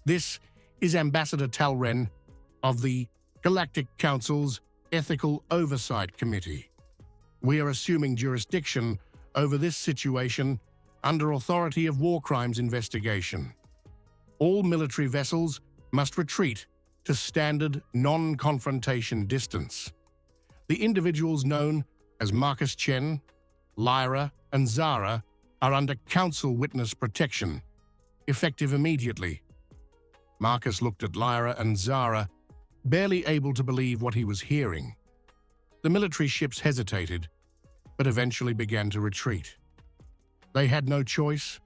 This is Ambassador Talren of the Galactic Council's Ethical Oversight Committee. We are assuming jurisdiction over this situation under authority of war crimes investigation. All military vessels must retreat to standard non-confrontation distance. The individuals known as Marcus Chen, Lyra, and Zara are under Council witness protection, effective immediately. Marcus looked at Lyra and Zara, barely able to believe what he was hearing. The military ships hesitated, but eventually began to retreat. They had no choice.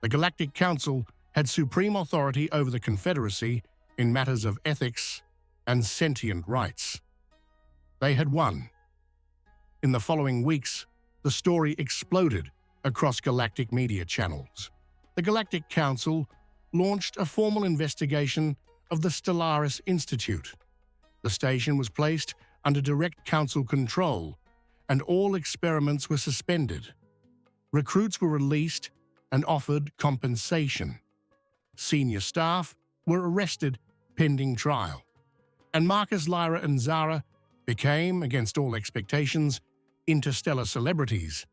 The Galactic Council had supreme authority over the Confederacy in matters of ethics and sentient rights. They had won. In the following weeks, the story exploded across galactic media channels. The Galactic Council launched a formal investigation of the Stellaris Institute. The station was placed under direct council control, and all experiments were suspended. Recruits were released and offered compensation. Senior staff were arrested pending trial, and Marcus, Lyra, and Zara became, against all expectations, interstellar celebrities,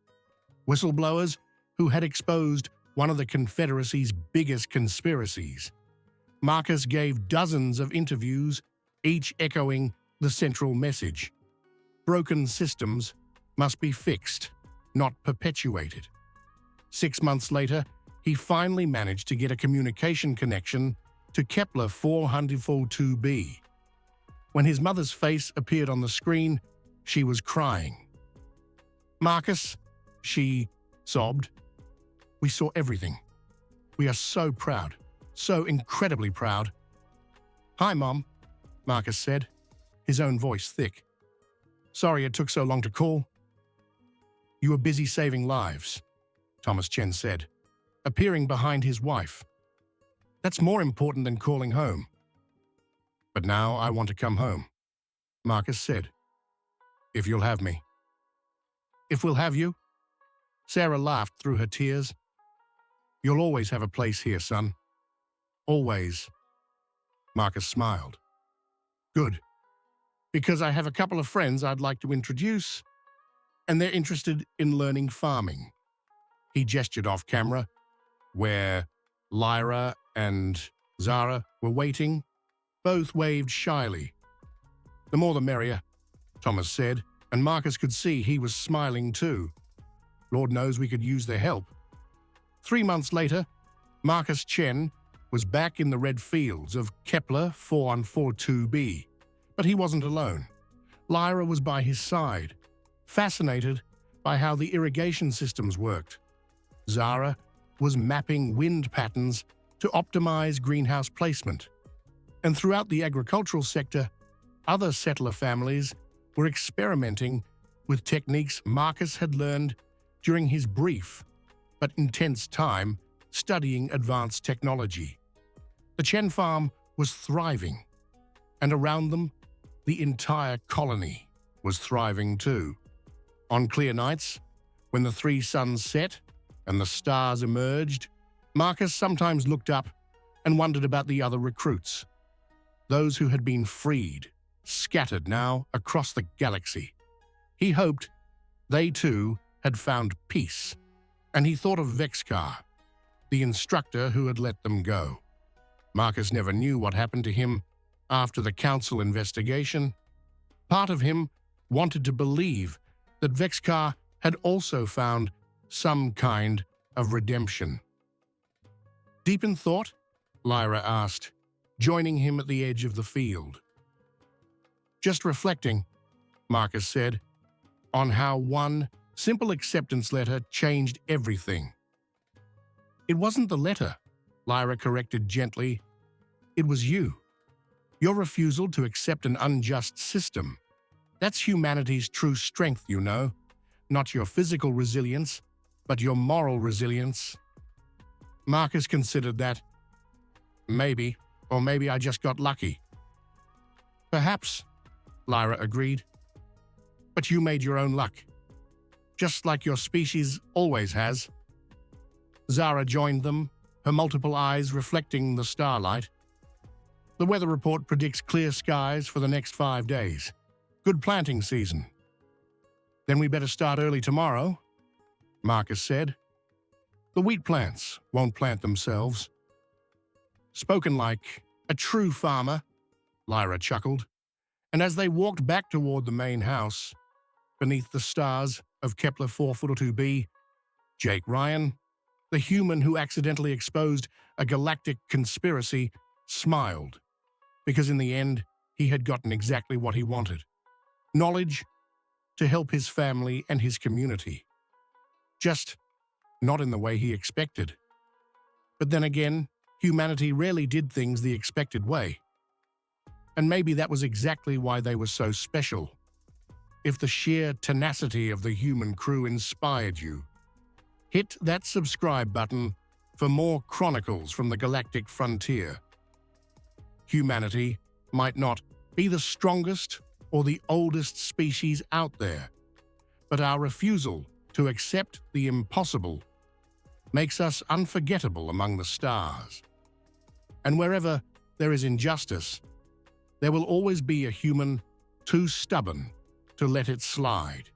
whistleblowers who had exposed one of the Confederacy's biggest conspiracies. Marcus gave dozens of interviews, each echoing the central message: broken systems must be fixed, not perpetuated. 6 months later, he finally managed to get a communication connection to Kepler 442b. When his mother's face appeared on the screen, she was crying. "Marcus," she sobbed, "we saw everything. We are so proud, so incredibly proud." "Hi, Mom," Marcus said, his own voice thick. "Sorry it took so long to call." "You were busy saving lives," Thomas Chen said, appearing behind his wife. "That's more important than calling home." "But now I want to come home," Marcus said. "If you'll have me." "If we'll have you?" Sarah laughed through her tears. "You'll always have a place here, son. Always." Marcus smiled. "Good. Because I have a couple of friends I'd like to introduce, and they're interested in learning farming." He gestured off camera, where Lyra and Zara were waiting. Both waved shyly. "The more the merrier," Thomas said, and Marcus could see he was smiling too. Lord knows we could use their help. 3 months later, Marcus Chen was back in the red fields of Kepler 4142b, but he wasn't alone. Lyra was by his side, fascinated by how the irrigation systems worked. Zara was mapping wind patterns to optimize greenhouse placement. And throughout the agricultural sector, other settler families were experimenting with techniques Marcus had learned during his brief but intense time studying advanced technology. The Chen farm was thriving, and around them, the entire colony was thriving too. On clear nights, when the 3 suns set and the stars emerged, Marcus sometimes looked up and wondered about the other recruits, those who had been freed, scattered now across the galaxy. He hoped they too had found peace, and he thought of Vexcar, the instructor who had let them go. Marcus never knew what happened to him after the council investigation. Part of him wanted to believe that Vexcar had also found some kind of redemption. Deep in thought? Lyra asked, joining him at the edge of the field. Just reflecting, Marcus said, on how one simple acceptance letter changed everything. It wasn't the letter, Lyra corrected gently. It was you. Your refusal to accept an unjust system. That's humanity's true strength, you know. Not your physical resilience, but your moral resilience. Marcus considered that. Maybe, or maybe I just got lucky. Perhaps, Lyra agreed. But you made your own luck. Just like your species always has. Zara joined them, her multiple eyes reflecting the starlight. The weather report predicts clear skies for the next 5 days. Good planting season. Then we better start early tomorrow, Marcus said. The wheat plants won't plant themselves. Spoken like a true farmer, Lyra chuckled. And as they walked back toward the main house, beneath the stars of Kepler 442b, Jake Ryan, the human who accidentally exposed a galactic conspiracy, smiled, because in the end, he had gotten exactly what he wanted. Knowledge to help his family and his community. Just not in the way he expected. But then again, humanity rarely did things the expected way. And maybe that was exactly why they were so special. If the sheer tenacity of the human crew inspired you, hit that subscribe button for more Chronicles from the galactic frontier. Humanity might not be the strongest or the oldest species out there, but our refusal to accept the impossible makes us unforgettable among the stars. And wherever there is injustice, there will always be a human too stubborn to let it slide.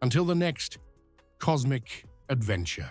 Until the next cosmic adventure.